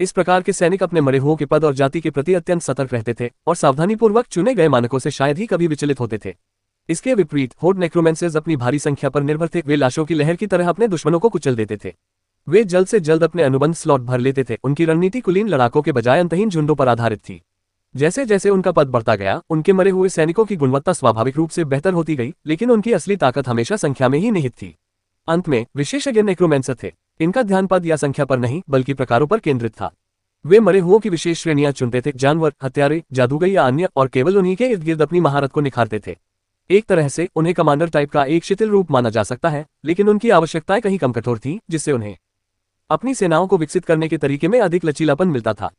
इस प्रकार के सैनिक अपने मरे हुओं के पद और जाति के प्रति अत्यंत सतर्क रहते थे और सावधानीपूर्वक चुने गए मानकों से शायद ही कभी विचलित होते थे। इसके विपरीत होर्ड नेक्रोमेंसर्स अपनी भारी संख्या पर निर्भर थे। वे लाशों की लहर की तरह अपने दुश्मनों को कुचल देते थे। वे जल्द से जल्द अपने अनुबंध स्लॉट भर लेते थे। उनकी रणनीति कुलीन लड़ाकों के बजाय अंतहीन झुंडों पर आधारित थी। जैसे जैसे उनका पद बढ़ता गया, उनके मरे हुए सैनिकों की गुणवत्ता स्वाभाविक रूप से बेहतर होती गई, लेकिन उनकी असली ताकत हमेशा संख्या में ही निहित थी। अंत में विशेषज्ञ नेक्रोमेंसर थे। इनका ध्यान पद या संख्या पर नहीं, बल्कि प्रकारों पर केंद्रित था। वे मरे हुओं की विशेष श्रेणियां चुनते थे: जानवर, हत्यारे, जादूगर या अन्य, और केवल उन्हीं के इर्द गिर्द अपनी महारत को निखारते थे। एक तरह से उन्हें कमांडर टाइप का एक शिथिल रूप माना जा सकता है, लेकिन उनकी आवश्यकताएं कहीं कम कठोर थीं, जिससे उन्हें अपनी सेनाओं को विकसित करने के तरीके में अधिक लचीलापन मिलता था।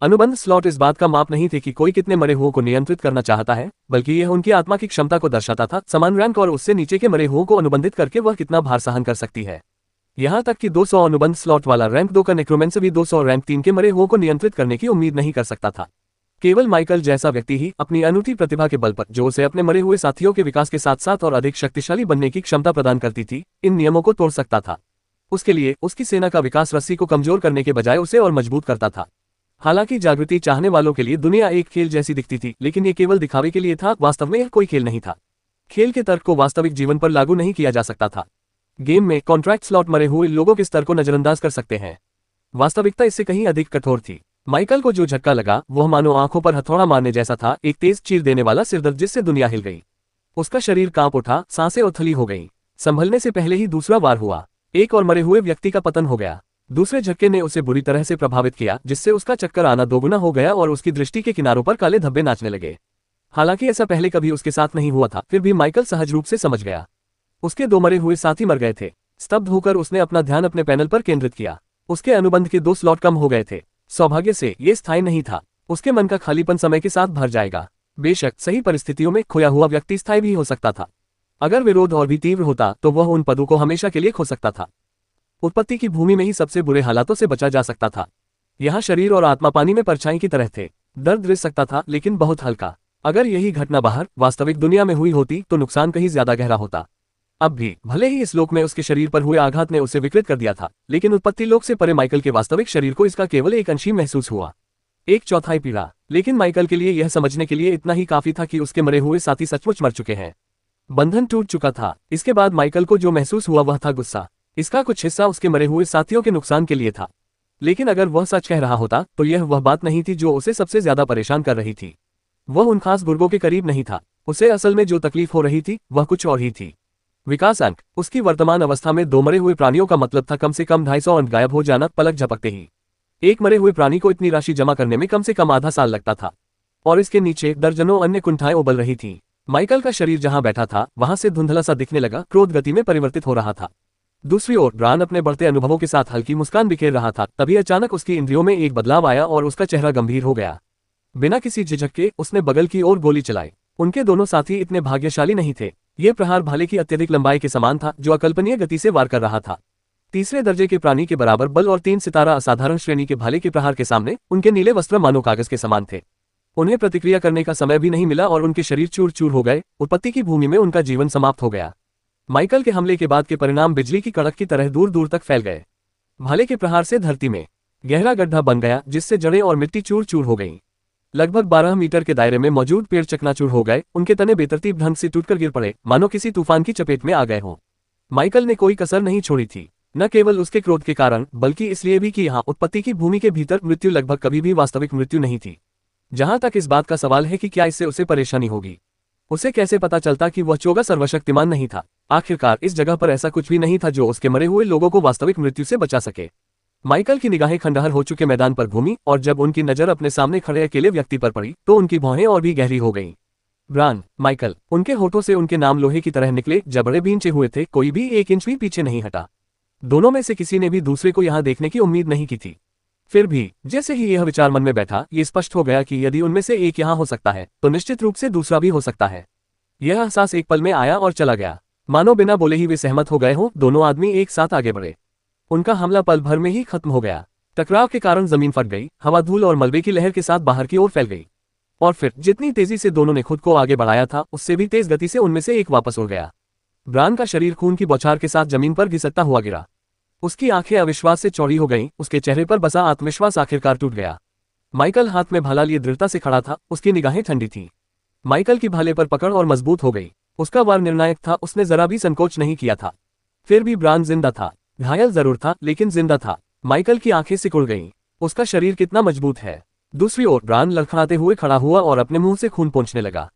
अनुबंध स्लॉट इस बात का माप नहीं थे कि कोई कितने मरे हुओं को नियंत्रित करना चाहता है, बल्कि यह उनकी आत्मा की क्षमता को दर्शाता था। समान रैंक और उससे नीचे के मरे हुओं को अनुबंधित करके वह कितना भार सहन कर सकती है। यहाँ तक कि 200 अनुबंध स्लॉट वाला रैंक 2 का नेक्रोमेंसर भी 200 रैंक 3 के मरे हुओं को नियंत्रित करने की उम्मीद नहीं कर सकता था। केवल माइकल जैसा व्यक्ति ही अपनी अनूठी प्रतिभा के बल पर, जो उसे अपने मरे हुए साथियों के विकास के साथ साथ और अधिक शक्तिशाली बनने की क्षमता प्रदान करती थी, इन नियमों को तोड़ सकता था। उसके लिए उसकी सेना का विकास रस्सी को कमजोर करने के बजाय उसे और मजबूत करता था। हालांकि जागृति चाहने वालों के लिए दुनिया एक खेल जैसी दिखती थी, लेकिन ये केवल दिखावे के लिए था। वास्तव में यह कोई खेल नहीं था। खेल के तर्क को वास्तविक जीवन पर लागू नहीं किया जा सकता था। गेम में कॉन्ट्रैक्ट स्लॉट मरे हुए लोगों के स्तर को नजरअंदाज कर सकते हैं। वास्तविकता इससे कहीं अधिक कठोर थी। माइकल को जो झटका लगा वह मानो आंखों पर हथौड़ा मारने जैसा था, एक तेज चीर देने वाला सिरदर्द जिससे दुनिया हिल गई। उसका शरीर कांप उठा, सांसें उथली हो गईं। संभलने से पहले ही दूसरा वार हुआ। एक और मरे हुए व्यक्ति का पतन हो गया। दूसरे झटके ने उसे बुरी तरह से प्रभावित किया, जिससे उसका चक्कर आना दोगुना हो गया और उसकी दृष्टि के किनारों पर काले धब्बे नाचने लगे। हालांकि ऐसा पहले कभी उसके साथ नहीं हुआ था, फिर भी माइकल सहज रूप से समझ गया। उसके 2 मरे हुए साथी मर गए थे। स्तब्ध होकर उसने अपना ध्यान अपने पैनल पर केंद्रित किया। उसके अनुबंध के 2 स्लॉट कम हो गए थे। सौभाग्य से ये स्थायी नहीं था। उसके मन का खालीपन समय के साथ भर जाएगा। बेशक सही परिस्थितियों में खोया हुआ व्यक्ति स्थायी भी हो सकता था। अगर विरोध और भी तीव्र होता तो वह उन पदों को हमेशा के लिए खो सकता था। उत्पत्ति की भूमि में ही सबसे बुरे हालातों से बचा जा सकता था। यहाँ शरीर और आत्मा पानी में परछाई की तरह थे। दर्द रिस सकता था, लेकिन बहुत हल्का। अगर यही घटना बाहर वास्तविक दुनिया में हुई होती तो नुकसान कहीं ज्यादा गहरा होता। अब भी भले ही इस लोक में उसके शरीर पर हुए आघात ने उसे विकृत कर दिया था, लेकिन उत्पत्ति लोक से परे माइकल के वास्तविक शरीर को इसका केवल एक अंशी महसूस हुआ। 1/4 पीड़ा। लेकिन माइकल के लिए यह समझने के लिए इतना ही काफी था कि उसके मरे हुए साथी सचमुच मर चुके हैं। बंधन टूट चुका था। इसके बाद माइकल को जो महसूस हुआ वह था गुस्सा। इसका कुछ हिस्सा उसके मरे हुए साथियों के नुकसान के लिए था, लेकिन अगर वह सच कह रहा होता तो यह वह बात नहीं थी जो उसे सबसे ज्यादा परेशान कर रही थी। वह उन खास बुर्गों के करीब नहीं था। उसे असल में जो तकलीफ हो रही थी वह कुछ और ही थी। विकास अंक। उसकी वर्तमान अवस्था में 2 मरे हुए प्राणियों का मतलब था कम से कम 250 अंक गायब हो जाना पलक झपकते ही। एक मरे हुए प्राणी को इतनी राशि जमा करने में कम से कम आधा साल लगता था, और इसके नीचे दर्जनों अन्य कुंठाएं उबल रही थीं। माइकल का शरीर जहां बैठा था वहां से धुंधला सा दिखने लगा, क्रोध गति में परिवर्तित हो रहा था। दूसरी ओर ब्रान अपने बढ़ते अनुभवों के साथ हल्की मुस्कान बिखेर रहा था। तभी अचानक उसकी इंद्रियों में एक बदलाव आया और उसका चेहरा गंभीर हो गया। बिना किसी झिझक के उसने बगल की ओर गोली चलाई। उनके दोनों साथी इतने भाग्यशाली नहीं थे। यह प्रहार भाले की अत्यधिक लंबाई के समान था, जो अकल्पनीय गति से वार कर रहा था। तीसरे दर्जे के प्राणी के बराबर बल और 3 सितारा असाधारण श्रेणी के भाले के प्रहार के सामने उनके नीले वस्त्र मानो कागज के समान थे। उन्हें प्रतिक्रिया करने का समय भी नहीं मिला और उनके शरीर चूर चूर हो गए। उत्पत्ति की भूमि में उनका जीवन समाप्त हो गया। माइकल के हमले के बाद के परिणाम बिजली की कड़क की तरह दूर दूर तक फैल गए। भाले के प्रहार से धरती में गहरा गड्ढा बन गया, जिससे जड़ें और मिट्टी चूर चूर हो गईं। लगभग 12 मीटर के दायरे में मौजूद पेड़ चकनाचूर हो गए। उनके तने बेतरतीब ढंग से टूटकर गिर पड़े, मानो किसी तूफान की चपेट में आ गए हों। माइकल ने कोई कसर नहीं छोड़ी थी, न केवल उसके क्रोध के कारण बल्कि इसलिए भी कि यहाँ उत्पत्ति की भूमि के भीतर मृत्यु लगभग कभी भी वास्तविक मृत्यु नहीं थी। जहां तक इस बात का सवाल है कि क्या इससे उसे परेशानी होगी। उसे कैसे पता चलता कि वह चोगा सर्वशक्तिमान नहीं था। आखिरकार इस जगह पर ऐसा कुछ भी नहीं था जो उसके मरे हुए लोगों को वास्तविक मृत्यु से बचा सके। माइकल की निगाहें खंडहर हो चुके मैदान पर घूमी, और जब उनकी नजर अपने सामने खड़े अकेले व्यक्ति पर पड़ी तो उनकी भौहें और भी गहरी हो गईं। Bran, Michael. उनके होठों से उनके नाम लोहे की तरह निकले, जबड़े भींचे हुए थे, कोई भी 1 इंच भी पीछे नहीं हटा। दोनों में से किसी ने भी दूसरे को यहाँ देखने की उम्मीद नहीं की थी। फिर भी जैसे ही यह विचार मन में बैठा, ये स्पष्ट हो गया कि यदि उनमें से एक यहाँ हो सकता है तो निश्चित रूप से दूसरा भी हो सकता है। यह एहसास एक पल में आया और चला गया, मानो बिना बोले ही वे सहमत हो गए हों। दोनों आदमी एक साथ आगे बढ़े। उनका हमला पल भर में ही खत्म हो गया। टकराव के कारण जमीन फट गई, हवा धूल और मलबे की लहर के साथ बाहर की ओर फैल गई, और फिर जितनी तेजी से दोनों ने खुद को आगे बढ़ाया था उससे भी तेज गति से उनमें से एक वापस उड़ गया। ब्रान का शरीर खून की बौछार के साथ जमीन पर घिसकता हुआ गिरा। उसकी आंखें अविश्वास से चौड़ी हो गईं, उसके चेहरे पर बसा आत्मविश्वास आखिरकार टूट गया। माइकल हाथ में भाला लिए दृढ़ता से खड़ा था, उसकी निगाहें ठंडी थीं। माइकल की भाले पर पकड़ और मजबूत हो गई। उसका वार निर्णायक था, उसने जरा भी संकोच नहीं किया था। फिर भी ब्रान जिंदा था, घायल जरूर था लेकिन जिंदा था। माइकल की आंखें सिकुड़ गईं। उसका शरीर कितना मजबूत है। दूसरी ओर ब्रान लड़खड़ाते हुए खड़ा हुआ और अपने मुंह से खून पोंछने लगा।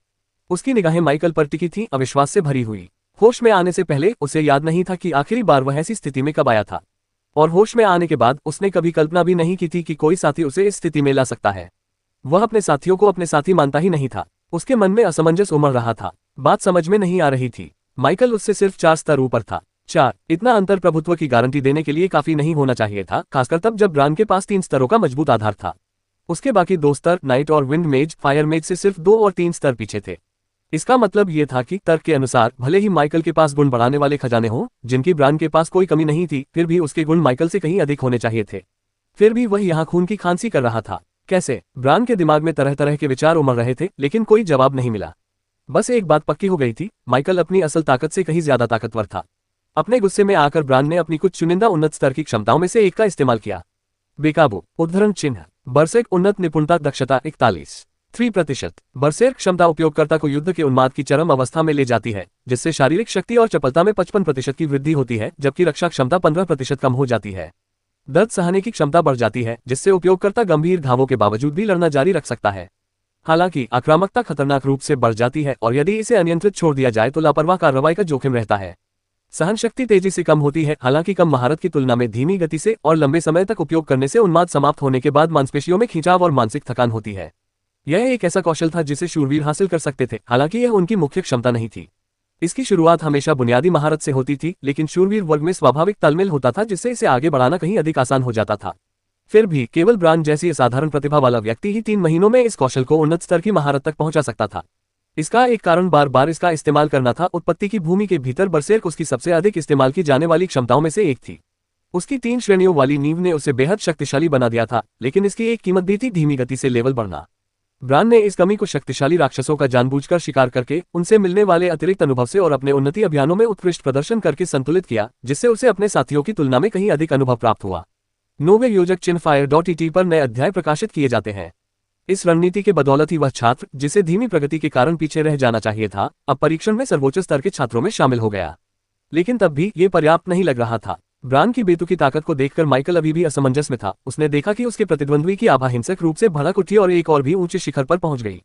उसकी निगाहें माइकल पर टिकी थीं, अविश्वास से भरी हुई। होश में आने से पहले उसे याद नहीं था कि आखिरी बार वह ऐसी स्थिति में कब आया था, और होश में आने के बाद उसने कभी कल्पना भी नहीं की थी कि कोई साथी उसे इस स्थिति में ला सकता है। वह अपने साथियों को अपने साथी मानता ही नहीं था। उसके मन में असमंजस उमड़ रहा था। बात समझ में नहीं आ रही थी। माइकल उससे सिर्फ 4 स्तर ऊपर था। 4 इतना अंतर प्रभुत्व की गारंटी देने के लिए काफी नहीं होना चाहिए था, खासकर तब जब ब्रान के पास 3 स्तरों का मजबूत आधार था। उसके बाकी 2 स्तर नाइट और विंड मेज, फायर मेज से सिर्फ 2 और 3 स्तर पीछे थे। इसका मतलब यह था कि तर्क के अनुसार भले ही माइकल के पास गुण बढ़ाने वाले खजाने हों, जिनकी ब्रान के पास कोई कमी नहीं थी, फिर भी उसके गुण माइकल से कहीं अधिक होने चाहिए थे। फिर भी वह यहाँ खून की खांसी कर रहा था। कैसे? ब्रान के दिमाग में तरह तरह के विचार उमड़ रहे थे, लेकिन कोई जवाब नहीं मिला। बस एक बात पक्की हो गई थी, माइकल अपनी असल ताकत से कहीं ज्यादा ताकतवर था। अपने गुस्से में आकर ब्रान ने अपनी कुछ चुनिंदा उन्नत स्तर की क्षमताओं में से एक का इस्तेमाल किया। बेकाबू उद्धरण चिन्ह बरसेक उन्नत निपुणता दक्षता 41% बरसेर क्षमता उपयोगकर्ता को युद्ध के उन्माद की चरम अवस्था में ले जाती है, जिससे शारीरिक शक्ति और चपलता में 55% की वृद्धि होती है, जबकि रक्षा क्षमता 15% कम हो जाती है। दर्द सहने की क्षमता बढ़ जाती है, जिससे उपयोगकर्ता गंभीर घावों के बावजूद भी लड़ना जारी रख सकता है। हालांकि आक्रामकता खतरनाक रूप से बढ़ जाती है और यदि इसे अनियंत्रित छोड़ दिया जाए तो लापरवाह कार्रवाई का जोखिम रहता है। सहन शक्ति तेजी से कम होती है, हालांकि कम महारत की तुलना में धीमी गति से और लंबे समय तक उपयोग करने से उन्माद समाप्त होने के बाद मांसपेशियों में खिंचाव और मानसिक थकान होती है। यह एक ऐसा कौशल था जिसे शूरवीर हासिल कर सकते थे, हालांकि यह उनकी मुख्य क्षमता नहीं थी। इसकी शुरुआत हमेशा बुनियादी महारत से होती थी, लेकिन शूरवीर वर्ग में स्वाभाविक तालमेल होता था, जिससे इसे आगे बढ़ाना कहीं अधिक आसान हो जाता था। फिर भी केवल ब्रान जैसी असाधारण प्रतिभा वाला व्यक्ति ही 3 महीनों में इस कौशल को उन्नत स्तर की महारत तक पहुंचा सकता था। इसका एक कारण बार बार इसका इस्तेमाल करना था। उत्पत्ति की भूमि के भीतर बरसेर्क उसकी सबसे अधिक इस्तेमाल की जाने वाली क्षमताओं में से एक थी। उसकी 3 श्रेणियों वाली नींव ने उसे बेहद शक्तिशाली बना दिया था, लेकिन इसकी एक कीमत भी थी, धीमी गति से लेवल बढ़ना। ब्रान ने इस कमी को शक्तिशाली राक्षसों का जानबूझकर शिकार करके, उनसे मिलने वाले अतिरिक्त अनुभव से और अपने उन्नति अभियानों में उत्कृष्ट प्रदर्शन करके संतुलित किया, जिससे उसे अपने साथियों की तुलना में कहीं अधिक अनुभव प्राप्त हुआ। नोवे योजक चिन्ह fire.et पर नए अध्याय प्रकाशित किए जाते हैं। इस रणनीति के बदौलत ही वह छात्र, जिसे धीमी प्रगति के कारण पीछे रह जाना चाहिए था, अब परीक्षण में सर्वोच्च स्तर के छात्रों में शामिल हो गया। लेकिन तब भी ये पर्याप्त नहीं लग रहा था। ब्रान की बेतुकी ताकत को देखकर माइकल अभी भी असमंजस में था। उसने देखा कि उसके प्रतिद्वंद्वी की आभा हिंसक रूप से भड़क उठी और एक और भी ऊंचे शिखर पर पहुंच गई।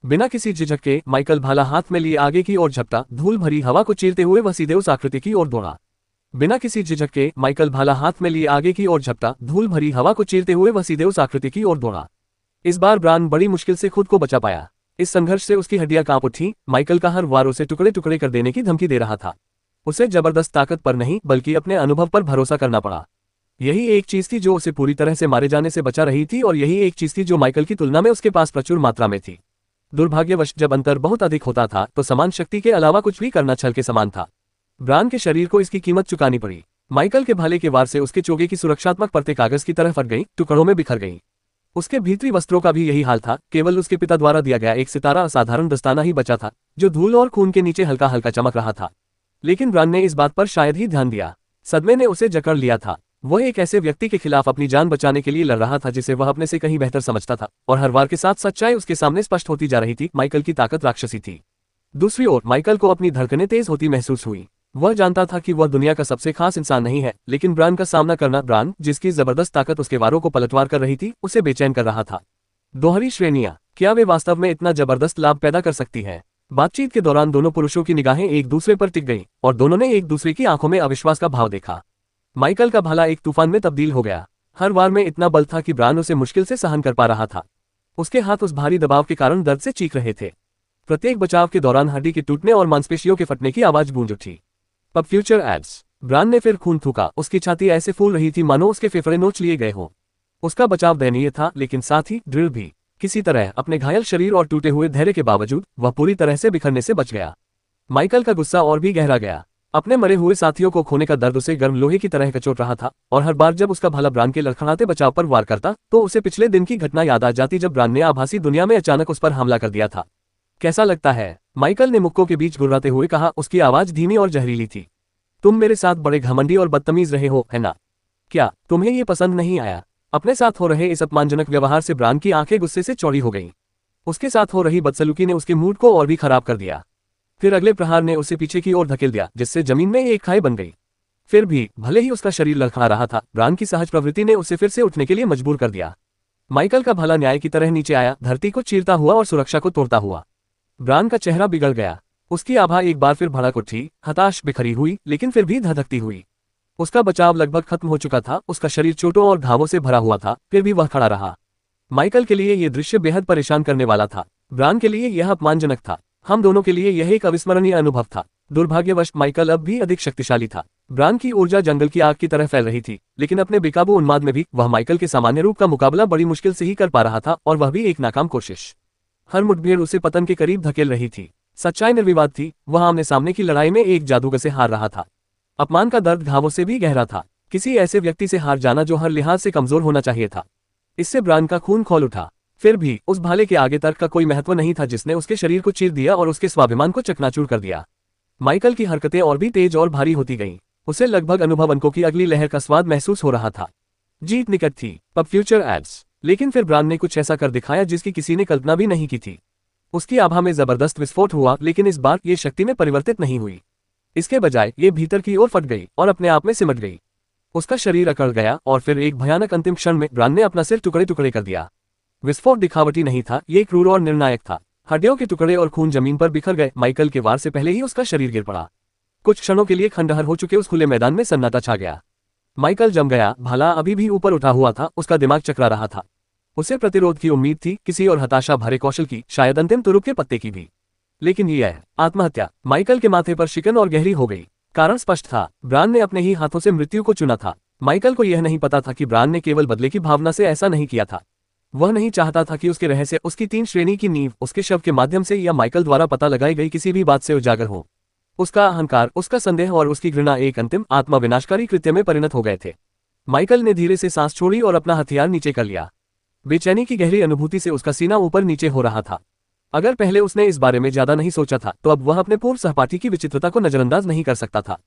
बिना किसी झिझक के माइकल भाला हाथ में लिए आगे की ओर झपटा। धूल भरी हवा को चीरते हुए वह सीधे उस आकृति की ओर दौड़ा। बिना किसी झिझक के माइकल भाला हाथ में लिए आगे की ओर झपटा। धूल भरी हवा को चीरते हुए वह सीधे उस आकृति की ओर दौड़ा। इस बार ब्रान बड़ी मुश्किल से खुद को बचा पाया। इस संघर्ष से उसकी हड्डियां कांप उठी। माइकल का हर वार उसे टुकड़े टुकड़े कर देने की धमकी दे रहा था। उसे जबरदस्त ताकत पर नहीं, बल्कि अपने अनुभव पर भरोसा करना पड़ा। यही एक चीज थी जो उसे पूरी तरह से मारे जाने से बचा रही थी, और यही एक चीज थी जो माइकल की तुलना में उसके पास प्रचुर मात्रा में थी। दुर्भाग्यवश जब अंतर बहुत अधिक होता था तो समान शक्ति के अलावा कुछ भी करना छल के समान था। ब्रान के शरीर को इसकी कीमत चुकानी पड़ी। माइकल के भाले के वार से उसके चोगे की सुरक्षात्मक परतें कागज की तरह फट गईं, टुकड़ों में बिखर गईं। उसके भीतरी वस्त्रों का भी यही हाल था। केवल उसके पिता द्वारा दिया गया एक सितारा असाधारण दस्ताना ही बचा था, जो धूल और खून के नीचे हल्का हल्का चमक रहा था। लेकिन ब्रान ने इस बात पर शायद ही ध्यान दिया। सदमे ने उसे जकड़ लिया था। वह एक ऐसे व्यक्ति के खिलाफ अपनी जान बचाने के लिए लड़ रहा था जिसे वह अपने से कहीं बेहतर समझता था, और हर वार के साथ सच्चाई उसके सामने स्पष्ट होती जा रही थी। माइकल की ताकत राक्षसी थी। दूसरी ओर माइकल को अपनी धड़कनें तेज होती महसूस हुई। वह जानता था कि वह दुनिया का सबसे खास इंसान नहीं है, लेकिन ब्रान का सामना करना, ब्रान जिसकी जबरदस्त ताकत उसके वारों को पलटवार कर रही थी, उसे बेचैन कर रहा था। दोहरी श्रेणियां, क्या वे वास्तव में इतना जबरदस्त लाभ पैदा कर सकती हैं? बातचीत के दौरान दोनों पुरुषों की निगाहें एक दूसरे पर टिक गईं, और दोनों ने एक दूसरे की आंखों में अविश्वास का भाव देखा। माइकल का भाला एक तूफान में तब्दील हो गया। हर वार में इतना बल था कि ब्रान उसे मुश्किल से सहन कर पा रहा था। उसके हाथ उस भारी दबाव के कारण दर्द से चीख रहे थे। प्रत्येक बचाव के दौरान हड्डी के टूटने और मांसपेशियों के फटने की आवाज गूंज उठी। Pub future ads. ब्रान ने फिर खून थूका। उसकी छाती ऐसे फूल रही थी मानो उसके फेफड़े नोच लिए गए हों। उसका बचाव दयनीय था, लेकिन साथ ही दृढ़ भी। किसी तरह अपने घायल शरीर और टूटे हुए धैर्य के बावजूद वह पूरी तरह से बिखरने से बच गया। माइकल का गुस्सा और भी गहरा गया। अपने मरे हुए साथियों को खोने का दर्द उसे गर्म लोहे की तरह कचोट रहा था, और हर बार जब उसका भाला ब्रान के लड़खड़ाते बचाव पर वार करता तो उसे पिछले दिन की घटना याद आ जाती जब ब्रान ने आभासी दुनिया में अचानक उस पर हमला कर दिया था। कैसा लगता है? माइकल ने मुक्कों के बीच गुर्राते हुए कहा। उसकी आवाज धीमी और जहरीली थी। तुम मेरे साथ बड़े घमंडी और बदतमीज रहे हो, है ना? क्या तुम्हें ये पसंद नहीं आया? अपने साथ हो रहे इस अपमानजनक व्यवहार से ब्रान की आंखें गुस्से से चौड़ी हो गईं। उसके साथ हो रही बदसलूकी ने उसके मूड को और भी खराब कर दिया। फिर अगले प्रहार ने उसे पीछे की ओर धकेल दिया, जिससे जमीन में एक खाई बन गई। फिर भी भले ही उसका शरीर लड़खड़ा रहा था, ब्रान की सहज प्रवृत्ति ने उसे फिर से उठने के लिए मजबूर कर दिया। माइकल का भाला न्याय की तरह नीचे आया, धरती को चीरता हुआ और सुरक्षा को तोड़ता हुआ। ब्रान का चेहरा बिगड़ गया। उसकी आभा एक बार फिर भड़क उठी, हताश, बिखरी हुई, लेकिन फिर भी धधकती हुई। उसका बचाव लगभग खत्म हो चुका था। उसका शरीर चोटों और घावों से भरा हुआ था, फिर भी वह खड़ा रहा। माइकल के लिए यह दृश्य बेहद परेशान करने वाला था। ब्रान के लिए यह अपमानजनक था। हम दोनों के लिए यह एक अविस्मरणीय अनुभव था। दुर्भाग्यवश माइकल अब भी अधिक शक्तिशाली था। ब्रान की ऊर्जा जंगल की आग की तरह फैल रही थी, लेकिन अपने बेकाबू उन्माद में भी वह माइकल के सामान्य रूप का मुकाबला बड़ी मुश्किल से ही कर पा रहा था, और वह भी एक नाकाम कोशिश। हर मुठभेड़ उसे पतन के करीब धकेल रही थी। सच्चाई निर्विवाद थी। वह आमने सामने की लड़ाई में एक जादूगर से हार रहा था। अपमान का दर्द घावों से भी गहरा था। किसी ऐसे व्यक्ति से हार जाना जो हर लिहाज से कमजोर होना चाहिए था। इससे ब्रान का खून खौल उठा। फिर भी उस भाले के आगे तर्क का कोई महत्व नहीं था जिसने उसके शरीर को चीर दिया और उसके स्वाभिमान को चकनाचूर कर दिया। माइकल की हरकतें और भी तेज और भारी होती गईं। उसे लगभग अनुभव अंकों की अगली लहर का स्वाद महसूस हो रहा था। जीत निकट थी, अब फ्यूचर एड्स। लेकिन फिर ब्रान ने कुछ ऐसा कर दिखाया जिसकी किसी ने कल्पना भी नहीं की थी। उसकी आभा में जबरदस्त विस्फोट हुआ, लेकिन इस बार ये शक्ति में परिवर्तित नहीं हुई। इसके बजाय ये भीतर की ओर फट गई और अपने आप में सिमट गई। उसका शरीर अकड़ गया और फिर एक भयानक अंतिम क्षण में ब्रान ने अपना सिर टुकड़े टुकड़े कर दिया। विस्फोट दिखावटी नहीं था, ये क्रूर और निर्णायक था। हड्डियों के टुकड़े और खून जमीन पर बिखर गए। माइकल के वार से पहले ही उसका शरीर गिर पड़ा। कुछ क्षणों के लिए खंडहर हो चुके उस खुले मैदान में सन्नाटा छा गया। माइकल जम गया। भाला अभी भी ऊपर उठा हुआ था, उसका दिमाग चकरा रहा था। उसे प्रतिरोध की उम्मीद थी, किसी और हताशा भरे कौशल की, शायद अंतिम तुरुप के पत्ते की भी। लेकिन यह आत्महत्या। माइकल के माथे पर शिकन और गहरी हो गई। कारण स्पष्ट था, ब्रान ने अपने ही हाथों से मृत्यु को चुना था। माइकल को यह नहीं पता था कि ब्रान ने केवल बदले की भावना से ऐसा नहीं किया था। वह नहीं चाहता था कि उसके रहस्य, उसकी 3 श्रेणी की नींव, उसके शव के माध्यम से या माइकल द्वारा पता लगाई गई किसी भी बात से उजागर हो। उसका अहंकार, उसका संदेह और उसकी घृणा एक अंतिम आत्मा विनाशकारी कृत्य में परिणत हो गए थे। माइकल ने धीरे से सांस छोड़ी और अपना हथियार नीचे कर लिया। बेचैनी की गहरी अनुभूति से उसका सीना ऊपर नीचे हो रहा था। अगर पहले उसने इस बारे में ज्यादा नहीं सोचा था, तो अब वह अपने पूर्व सहपाठी की विचित्रता को नजरअंदाज नहीं कर सकता था।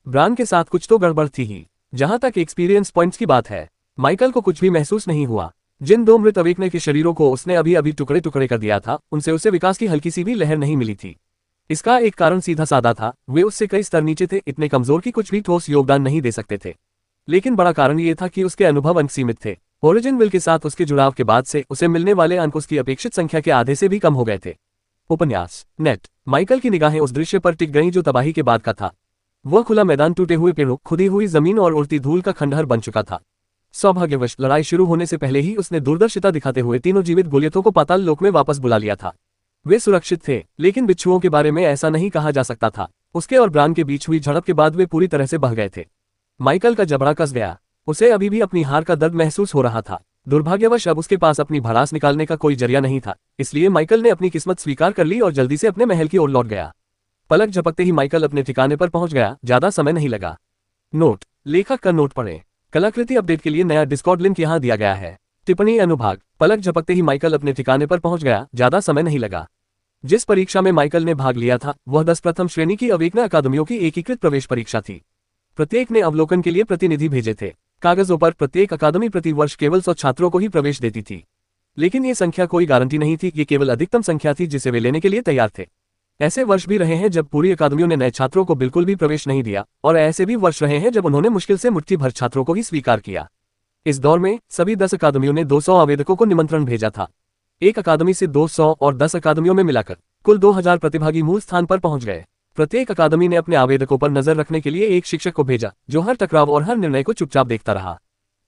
ब्रान के साथ कुछ तो गड़बड़ थी ही। जहां तक एक्सपीरियंस पॉइंट्स की बात है, माइकल को कुछ भी महसूस नहीं हुआ। जिन 2 मृत अवेकने के शरीरों को उसने अभी अभी टुकड़े टुकड़े कर दिया था, उनसे उसे विकास की हल्की सी भी लहर नहीं मिली थी। इसका एक कारण सीधा साधा था, वे उससे कई स्तर नीचे थे, इतने कमजोर कि कुछ भी ठोस योगदान नहीं दे सकते थे। लेकिन बड़ा कारण ये था कि उसके अनुभव अंक सीमित थे। ओरिजिन विल के साथ उसके जुड़ाव के बाद से उसे मिलने वाले अंक उसकी अपेक्षित संख्या के आधे से भी कम हो गए थे। उपन्यास नेट। माइकल की निगाहें उस दृश्य पर टिक गईं जो तबाही के बाद का था। वह खुला मैदान, टूटे हुए पेड़ों, खुदी हुई जमीन और उड़ती धूल का खंडहर बन चुका था। सौभाग्यवश लड़ाई शुरू होने से पहले ही उसने दूरदर्शिता दिखाते हुए तीनों जीवित गोलियतों को पाताल लोक में वापस बुला लिया था। वे सुरक्षित थे, लेकिन बिच्छुओं के बारे में ऐसा नहीं कहा जा सकता था। उसके और ब्रान के बीच हुई झड़प के बाद वे पूरी तरह से बह गए थे। माइकल का जबड़ा कस गया। उसे अभी भी अपनी हार का दर्द महसूस हो रहा था। दुर्भाग्यवश अब उसके पास अपनी भड़ास निकालने का कोई जरिया नहीं था, इसलिए माइकल ने अपनी किस्मत स्वीकार कर ली और जल्दी से अपने महल की ओर लौट गया। पलक झपकते ही माइकल अपने ठिकाने पर पहुंच गया। ज्यादा समय नहीं लगा। नोट, लेखक का नोट पढ़ें। कलाकृति अपडेट के लिए नया डिस्कॉर्ड लिंक यहाँ दिया गया है। टिप्पणी अनुभाग। पलक झपकते ही माइकल अपने ठिकाने पर पहुंच गया। ज्यादा समय नहीं लगा। जिस परीक्षा में माइकल ने भाग लिया था, वह 10 प्रथम श्रेणी की अवेकना अकादमियों की एकीकृत प्रवेश परीक्षा थी। प्रत्येक ने अवलोकन के लिए प्रतिनिधि भेजे थे। कागजों पर प्रत्येक अकादमी प्रति वर्ष केवल 100 छात्रों को ही प्रवेश देती थी। लेकिन ये संख्या कोई गारंटी नहीं थी, ये केवल अधिकतम संख्या थी जिसे वे लेने के लिए तैयार थे। ऐसे वर्ष भी रहे हैं जब पूरी अकादमियों ने नए छात्रों को बिल्कुल भी प्रवेश नहीं दिया, और ऐसे भी वर्ष रहे हैं जब उन्होंने मुश्किल से मुट्ठी भर छात्रों को ही स्वीकार किया। इस दौर में सभी 10 अकादमियों ने 200 आवेदकों को निमंत्रण भेजा था। एक अकादमी से 200 और 10 अकादमियों में मिलाकर कुल 2000 प्रतिभागी मूल स्थान पर पहुंच गए। प्रत्येक अकादमी ने अपने आवेदकों पर नजर रखने के लिए एक शिक्षक को भेजा, जो हर टकराव और हर निर्णय को चुपचाप देखता रहा।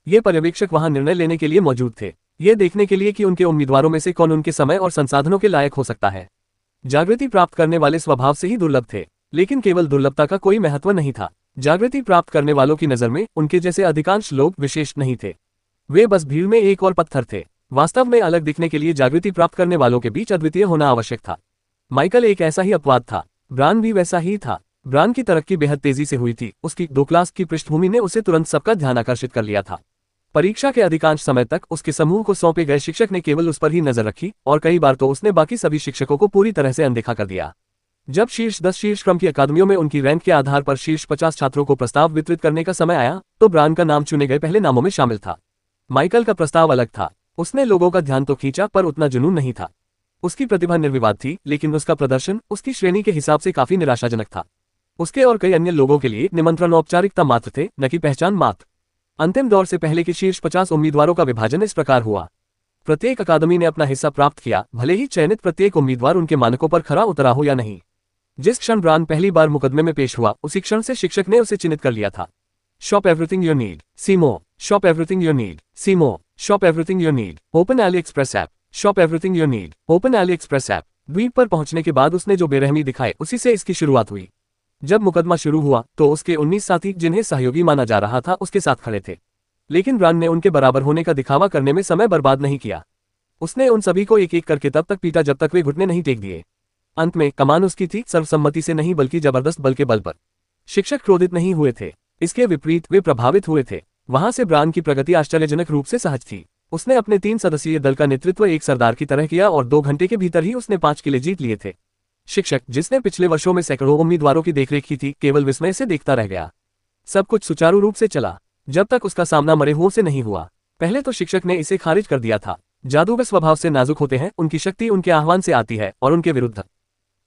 ये पर्यवेक्षक वहां निर्णय लेने के लिए मौजूद थे, ये देखने के लिए कि उनके उम्मीदवारों में से कौन उनके समय और संसाधनों के लायक हो सकता है। जागृति प्राप्त करने वाले स्वभाव से ही दुर्लभ थे, लेकिन केवल दुर्लभता का कोई महत्व नहीं था। जागृति प्राप्त करने वालों की नजर में उनके जैसे अधिकांश लोग विशेष नहीं थे। वे बस भीड़ में एक और पत्थर थे। वास्तव में अलग दिखने के लिए जागृति प्राप्त करने वालों के बीच अद्वितीय होना आवश्यक था। माइकल एक ऐसा ही अपवाद था। ब्रान भी वैसा ही था। ब्रान की तरक्की बेहद तेजी से हुई थी। उसकी 2 क्लास की पृष्ठभूमि ने उसे तुरंत सबका ध्यान आकर्षित कर लिया था। परीक्षा के अधिकांश समय तक उसके समूह को सौंपे गए शिक्षक ने केवल उस पर ही नजर रखी, और कई बार तो उसने बाकी सभी शिक्षकों को पूरी तरह से अनदेखा कर दिया। जब शीर्ष 10 शीर्ष क्रम की अकादमियों में उनकी रैंक के आधार पर शीर्ष 50 छात्रों को प्रस्ताव वितरित करने का समय आया, तो ब्रान का नाम चुने गए पहले नामों में शामिल था। माइकल का प्रस्ताव अलग था। उसने लोगों का ध्यान तो खींचा, पर उतना जुनून नहीं था। उसकी प्रतिभा निर्विवाद थी, लेकिन उसका प्रदर्शन उसकी श्रेणी के हिसाब से काफी निराशाजनक था। उसके और कई अन्य लोगों के लिए निमंत्रण औपचारिकता मात्र थे, न कि पहचान मात्र। अंतिम दौर से पहले के शीर्ष 50 उम्मीदवारों का विभाजन इस प्रकार हुआ। प्रत्येक अकादमी ने अपना हिस्सा प्राप्त किया, भले ही चयनित प्रत्येक उम्मीदवार उनके मानकों पर खरा उतरा हो या नहीं। जिस क्षण ब्रान पहली बार मुकदमे में पेश हुआ, उसी क्षण से शिक्षक ने उसे चिन्हित कर लिया था। शॉप एवरीथिंग यू नीड, सीमो। शॉप एवरीथिंग यू नीड, सीमो। Shop everything you need, open AliExpress app. Shop everything you need, open AliExpress app. द्वीप पर पहुंचने के बाद उसने जो बेरहमी दिखाई, उसी से इसकी शुरुआत हुई। जब मुकदमा शुरू हुआ तो उसके 19 साथी, जिन्हें सहयोगी माना जा रहा था, उसके साथ खड़े थे। लेकिन ब्रान ने उनके बराबर होने का दिखावा करने में समय बर्बाद नहीं किया। उसने उन सभी को एक एक करके तब तक पीटा जब तक वे घुटने नहीं टेक दिए। अंत में कमान उसकी थी, सर्वसम्मति से नहीं बल्कि जबरदस्त बल के बल पर। शिक्षक क्रोधित नहीं हुए थे, इसके विपरीत वे प्रभावित हुए थे। वहां से ब्रान की प्रगति आश्चर्यजनक रूप से सहज थी। उसने अपने 3 सदस्यीय दल का नेतृत्व एक सरदार की तरह किया और 2 घंटे के भीतर ही उसने 5 किले जीत लिए थे। शिक्षक, जिसने पिछले वर्षों में सैकड़ों उम्मीदवारों की देखरेख की थी, केवल विस्मय से देखता रह गया। सब कुछ सुचारू रूप से चला जब तक उसका सामना मरे हुओं से नहीं हुआ। पहले तो शिक्षक ने इसे खारिज कर दिया था। जादूगर स्वभाव से नाजुक होते हैं, उनकी शक्ति उनके आह्वान से आती है और उनके विरुद्ध।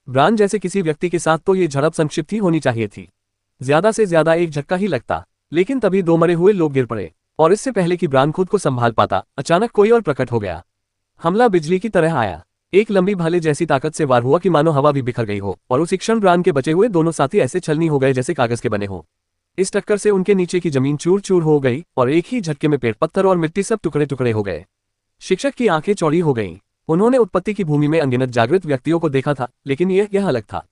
ब्रान जैसे किसी व्यक्ति के साथ तो ये झड़प संक्षिप्त ही होनी चाहिए थी। ज्यादा से ज्यादा एक झटका ही लगता, लेकिन तभी 2 मरे हुए लोग गिर पड़े और इससे पहले कि ब्रान खुद को संभाल पाता, अचानक कोई और प्रकट हो गया। हमला बिजली की तरह आया। एक लंबी भाले जैसी ताकत से वार हुआ कि मानो हवा भी बिखर गई हो, और उसी क्षण ब्रान के बचे हुए दोनों साथी ऐसे छलनी हो गए जैसे कागज के बने हों। इस टक्कर से उनके नीचे की जमीन चूर चूर हो गई और एक ही झटके में पेड़, पत्थर और मिट्टी सब टुकड़े टुकड़े हो गए। शिक्षक की आंखें चौड़ी हो गईं। उन्होंने उत्पत्ति की भूमि में अनगिनत जागृत व्यक्तियों को देखा था, लेकिन यह अलग था।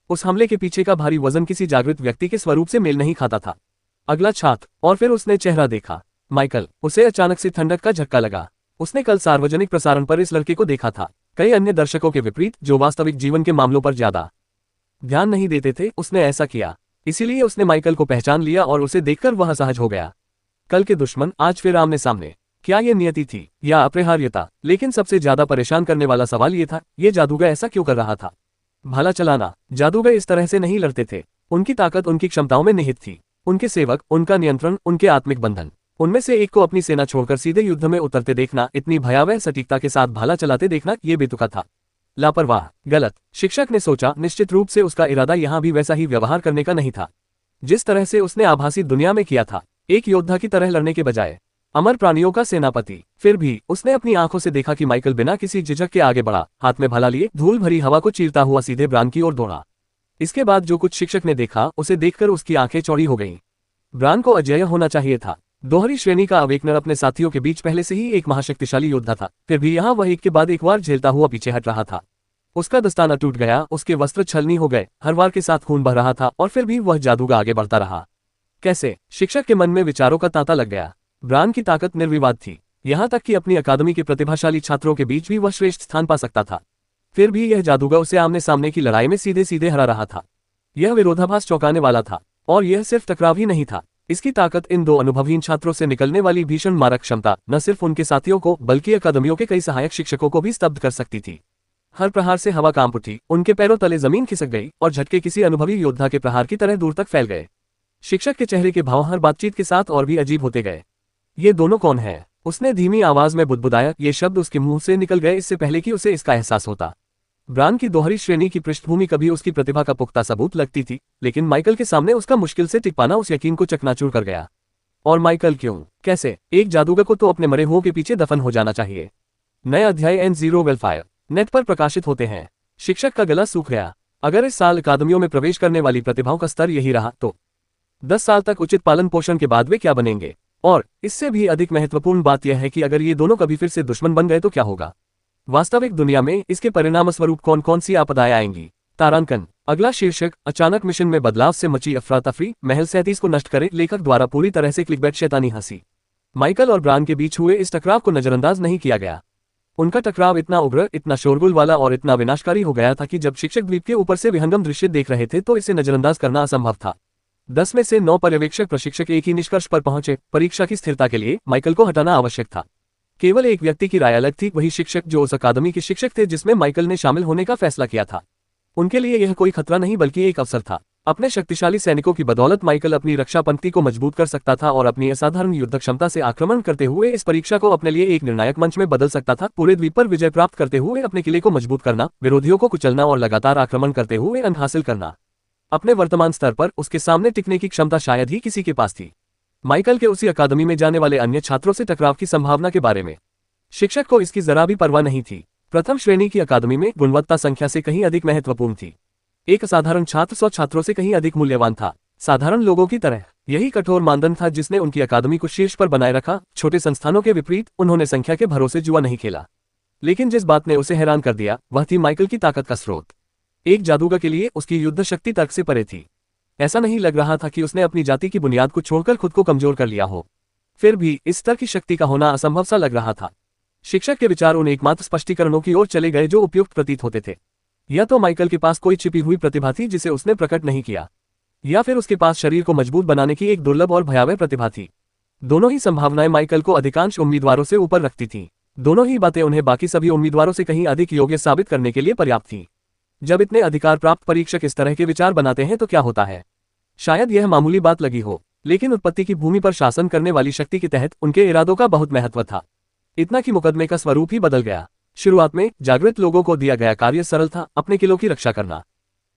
उस हमले के पीछे का भारी वजन किसी जागृत व्यक्ति के स्वरूप से मेल नहीं खाता था। अगला छात्र, और फिर उसने चेहरा देखा, माइकल। उसे अचानक से ठंडक का झटका लगा। उसने कल सार्वजनिक प्रसारण पर इस लड़के को देखा था, कई अन्य दर्शकों के विपरीत जो वास्तविक जीवन के मामलों पर ज्यादा ध्यान नहीं देते थे। उसने ऐसा किया, इसीलिए उसने माइकल को पहचान लिया और उसे देखकर वह असहज हो गया। कल के दुश्मन आज फिर आमने सामने। क्या ये नियति थी या अपरिहार्यता? लेकिन सबसे ज्यादा परेशान करने वाला सवाल ये था, ये जादूगर ऐसा क्यों कर रहा था? भाला चलाना। जादूगर इस तरह से नहीं लड़ते थे। उनकी ताकत उनकी क्षमताओं में निहित थी। उनके सेवक, उनका नियंत्रण, उनके आत्मिक बंधन। उनमें से एक को अपनी सेना छोड़कर सीधे युद्ध में उतरते देखना, इतनी भयावह सटीकता के साथ भाला चलाते देखना, ये बेतुका था। लापरवाह, गलत। शिक्षक ने सोचा, निश्चित रूप से उसका इरादा यहाँ भी वैसा ही व्यवहार करने का नहीं था जिस तरह से उसने आभासी दुनिया में किया था, एक योद्धा की तरह लड़ने के बजाय। अमर प्राणियों का सेनापति। फिर भी उसने अपनी आंखों से देखा कि माइकल बिना किसी झिझक के आगे बढ़ा, हाथ में भाला लिए धूल भरी हवा को चीरता हुआ सीधे ब्रान की ओर दौड़ा। इसके बाद जो कुछ शिक्षक ने देखा, उसे देखकर उसकी आंखें चौड़ी हो गईं। ब्रान को अजेय होना चाहिए था। दोहरी श्रेणी का अवेकनर अपने साथियों के बीच पहले से ही एक महाशक्तिशाली योद्धा था, फिर भी यहाँ वह एक के बाद एक बार झेलता हुआ पीछे हट रहा था। उसका दस्ताना टूट गया, उसके वस्त्र छलनी हो गए, हर वार के साथ खून बह रहा था, और फिर भी वह जादूगर आगे बढ़ता रहा। कैसे? शिक्षक के मन में विचारों का तांता लग गया। ब्रान की ताकत निर्विवाद थी, यहाँ तक कि अपनी अकादमी के प्रतिभाशाली छात्रों के बीच भी वह श्रेष्ठ स्थान पा सकता था। फिर भी यह जादूगर उसे आमने सामने की लड़ाई में सीधे सीधे हरा रहा था। यह विरोधाभास चौंकाने वाला था, और यह सिर्फ टकराव ही नहीं था। इसकी ताकत इन 2 अनुभवहीन छात्रों से निकलने वाली भीषण मारक क्षमता न सिर्फ उनके साथियों को बल्कि अकादमियों के कई सहायक शिक्षकों को भी स्तब्ध कर सकती थी। हर प्रहार से हवा कांप उठी, उनके पैरों तले जमीन खिसक गई और झटके किसी अनुभवी योद्धा के प्रहार की तरह दूर तक फैल गए। शिक्षक के चेहरे के भाव हर बातचीत के साथ और भी अजीब होते गए। ये दोनों कौन है? उसने धीमी आवाज में बुदबुदाया। ये शब्द उसके मुंह से निकल गए इससे पहले कि उसे इसका एहसास होता। ब्रान की दोहरी श्रेणी की पृष्ठभूमि कभी उसकी प्रतिभा का पुख्ता सबूत लगती थी, लेकिन माइकल के सामने उसका मुश्किल से टिक पाना उस यकीन को चकनाचूर कर गया। और माइकल क्यों? कैसे? एक जादूगर को तो अपने मरे हुओं के पीछे दफन हो जाना चाहिए। नए अध्याय N0 वेलफायर नेट पर प्रकाशित होते हैं। शिक्षक का गला सूख गया। अगर इस साल अकादमियों में प्रवेश करने वाली प्रतिभाओं का स्तर यही रहा तो 10 साल तक उचित पालन पोषण के बाद वे क्या बनेंगे? और इससे भी अधिक महत्वपूर्ण बात यह है कि अगर ये दोनों कभी फिर से दुश्मन बन गए तो क्या होगा? वास्तविक दुनिया में इसके परिणामस्वरूप कौन कौन सी आपदाएं आएंगी? तारांकन। अगला शीर्षक, अचानक मिशन में बदलाव से मची अफरा तफरी, महल 37 को नष्ट करे। लेखक द्वारा पूरी तरह से क्लिकबैट शैतानी हंसी। माइकल और ब्रान के बीच हुए इस टकराव को नजरअंदाज नहीं किया गया। उनका टकराव इतना उग्र, इतना शोरगुल वाला और इतना विनाशकारी हो गया था कि जब शिक्षक द्वीप के ऊपर से विहंगम दृश्य देख रहे थे तो इसे नजरअंदाज करना असंभव था। 10 में से 9 पर्यवेक्षक प्रशिक्षक एक ही निष्कर्ष पर पहुंचे, परीक्षा की स्थिरता के लिए माइकल को हटाना आवश्यक था। केवल एक व्यक्ति की राय अलग थी, वही शिक्षक जो उस अकादमी के शिक्षक थे जिसमें माइकल ने शामिल होने का फैसला किया था। उनके लिए यह कोई खतरा नहीं बल्कि एक अवसर था। अपने शक्तिशाली सैनिकों की बदौलत माइकल अपनी रक्षा पंक्ति को मजबूत कर सकता था और अपनी असाधारण युद्ध क्षमता से आक्रमण करते हुए इस परीक्षा को अपने लिए एक निर्णायक मंच में बदल सकता था। पूरे द्वीप पर विजय प्राप्त करते हुए अपने किले को मजबूत करना, विरोधियों को कुचलना और लगातार आक्रमण करते हुए अंत हासिल करना। अपने वर्तमान स्तर पर उसके सामने टिकने की क्षमता शायद ही किसी के पास थी। माइकल के उसी अकादमी में जाने वाले अन्य छात्रों से टकराव की संभावना के बारे में शिक्षक को इसकी जरा भी परवाह नहीं थी। प्रथम श्रेणी की अकादमी में गुणवत्ता संख्या से कहीं अधिक महत्वपूर्ण थी। एक असाधारण छात्र 100 छात्रों से कहीं अधिक मूल्यवान था। साधारण लोगों की तरह यही कठोर मानदंड था जिसने उनकी अकादमी को शीर्ष पर बनाए रखा। छोटे संस्थानों के विपरीत उन्होंने संख्या के भरोसे जुआ नहीं खेला। लेकिन जिस बात ने उसे हैरान कर दिया वह थी माइकल की ताकत का स्रोत। एक जादूगर के लिए उसकी युद्ध शक्ति तर्क से परे थी। ऐसा नहीं लग रहा था कि उसने अपनी जाति की बुनियाद को छोड़कर खुद को कमजोर कर लिया हो। फिर भी इस स्तर की शक्ति का होना असंभव सा लग रहा था। शिक्षक के विचार उन एकमात्र स्पष्टीकरणों की ओर चले गए जो उपयुक्त प्रतीत होते थे। या तो माइकल के पास कोई छिपी हुई प्रतिभा थी जिसे उसने प्रकट नहीं किया, या फिर उसके पास शरीर को मजबूत बनाने की एक दुर्लभ और भयावह प्रतिभा थी। दोनों ही संभावनाएं माइकल को अधिकांश उम्मीदवारों से ऊपर रखती थीं। दोनों ही बातें उन्हें बाकी सभी उम्मीदवारों से कहीं अधिक योग्य साबित करने के लिए पर्याप्त थीं। जब इतने अधिकार प्राप्त परीक्षक इस तरह के विचार बनाते हैं तो क्या होता है? शायद यह मामूली बात लगी हो, लेकिन उत्पत्ति की भूमि पर शासन करने वाली शक्ति के तहत उनके इरादों का बहुत महत्व था। इतना कि मुकदमे का स्वरूप ही बदल गया। शुरुआत में जागृत लोगों को दिया गया कार्य सरल था, अपने किलों की रक्षा करना।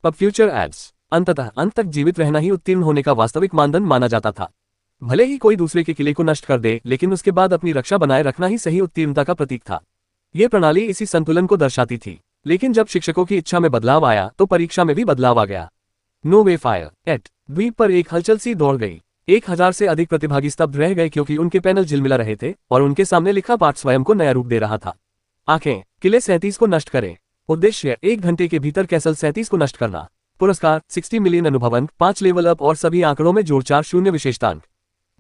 अब फ्यूचर एड्स अंततः अंत तक जीवित रहना ही उत्तीर्ण होने का वास्तविक मानदंड माना जाता था। भले ही कोई दूसरे के किले को नष्ट कर दे, लेकिन उसके बाद अपनी रक्षा बनाए रखना ही सही उत्तीर्णता का प्रतीक था। यह प्रणाली इसी संतुलन को दर्शाती थी। लेकिन जब शिक्षकों की इच्छा में बदलाव आया तो परीक्षा में भी बदलाव आ गया। नो वे फायर एट द्वीप पर एक हलचल सी दौड़ गई। 1000 से अधिक प्रतिभागी स्तब्ध रह गए क्योंकि उनके पैनल झिलमिला रहे थे और उनके सामने लिखा पाठ स्वयं को नया रूप दे रहा था। आंखें, किले 37 को नष्ट करें। उद्देश्य, 1 घंटे के भीतर कैसल 37 को नष्ट करना। पुरस्कार, 60 मिलियन अनुभव अंक, 5 लेवल अप और सभी आंकड़ों में जोड़ 4 विशेषतांक।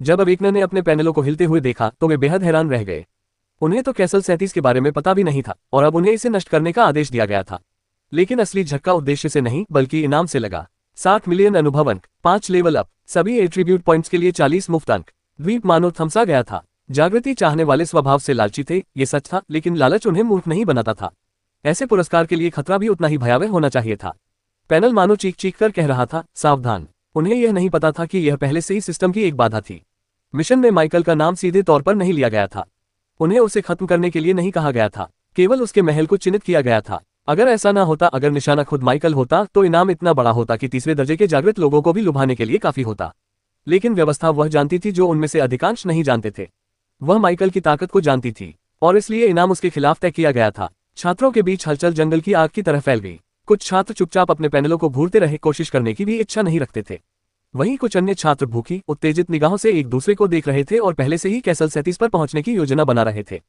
जब अवेकनर ने अपने पैनलों को हिलते हुए देखा तो वे बेहद हैरान रह गए। उन्हें तो कैसल 37 के बारे में पता भी नहीं था और अब उन्हें इसे नष्ट करने का आदेश दिया गया था। लेकिन असली झटका उद्देश्य से नहीं बल्कि इनाम से लगा। 60 मिलियन अनुभव अंक, 5 लेवल अप, सभी एट्रीब्यूट पॉइंट्स के लिए 40 मुफ्त अंक। द्वीप मानो थमसा गया था। जागृति चाहने वाले स्वभाव से लालची थे, ये सच था, लेकिन लालच उन्हें मूर्ख नहीं बनाता था। ऐसे पुरस्कार के लिए खतरा भी उतना ही भयावह होना चाहिए था। पैनल मानो चीख चीख कर कह रहा था, सावधान। उन्हें यह नहीं पता था कि यह पहले से ही सिस्टम की एक बाधा थी। मिशन में माइकल का नाम सीधे तौर पर नहीं लिया गया था। उन्हें उसे खत्म करने के लिए नहीं कहा गया था, केवल उसके महल को चिन्हित किया गया था। अगर ऐसा ना होता, अगर निशाना खुद माइकल होता तो इनाम इतना बड़ा होता कि तीसरे दर्जे के जागृत लोगों को भी लुभाने के लिए काफी होता। लेकिन व्यवस्था वह जानती थी जो उनमें से अधिकांश नहीं जानते थे। वह माइकल की ताकत को जानती थी और इसलिए इनाम उसके खिलाफ तय किया गया था। छात्रों के बीच हलचल जंगल की आग की तरह फैल गई। कुछ छात्र चुपचाप अपने पैनलों को घूरते रहे, कोशिश करने की भी इच्छा नहीं रखते थे। वहीं कुछ अन्य छात्र भूखी, उत्तेजित निगाहों से एक दूसरे को देख रहे थे और पहले से ही कैसल 37 पर पहुंचने की योजना बना रहे थे।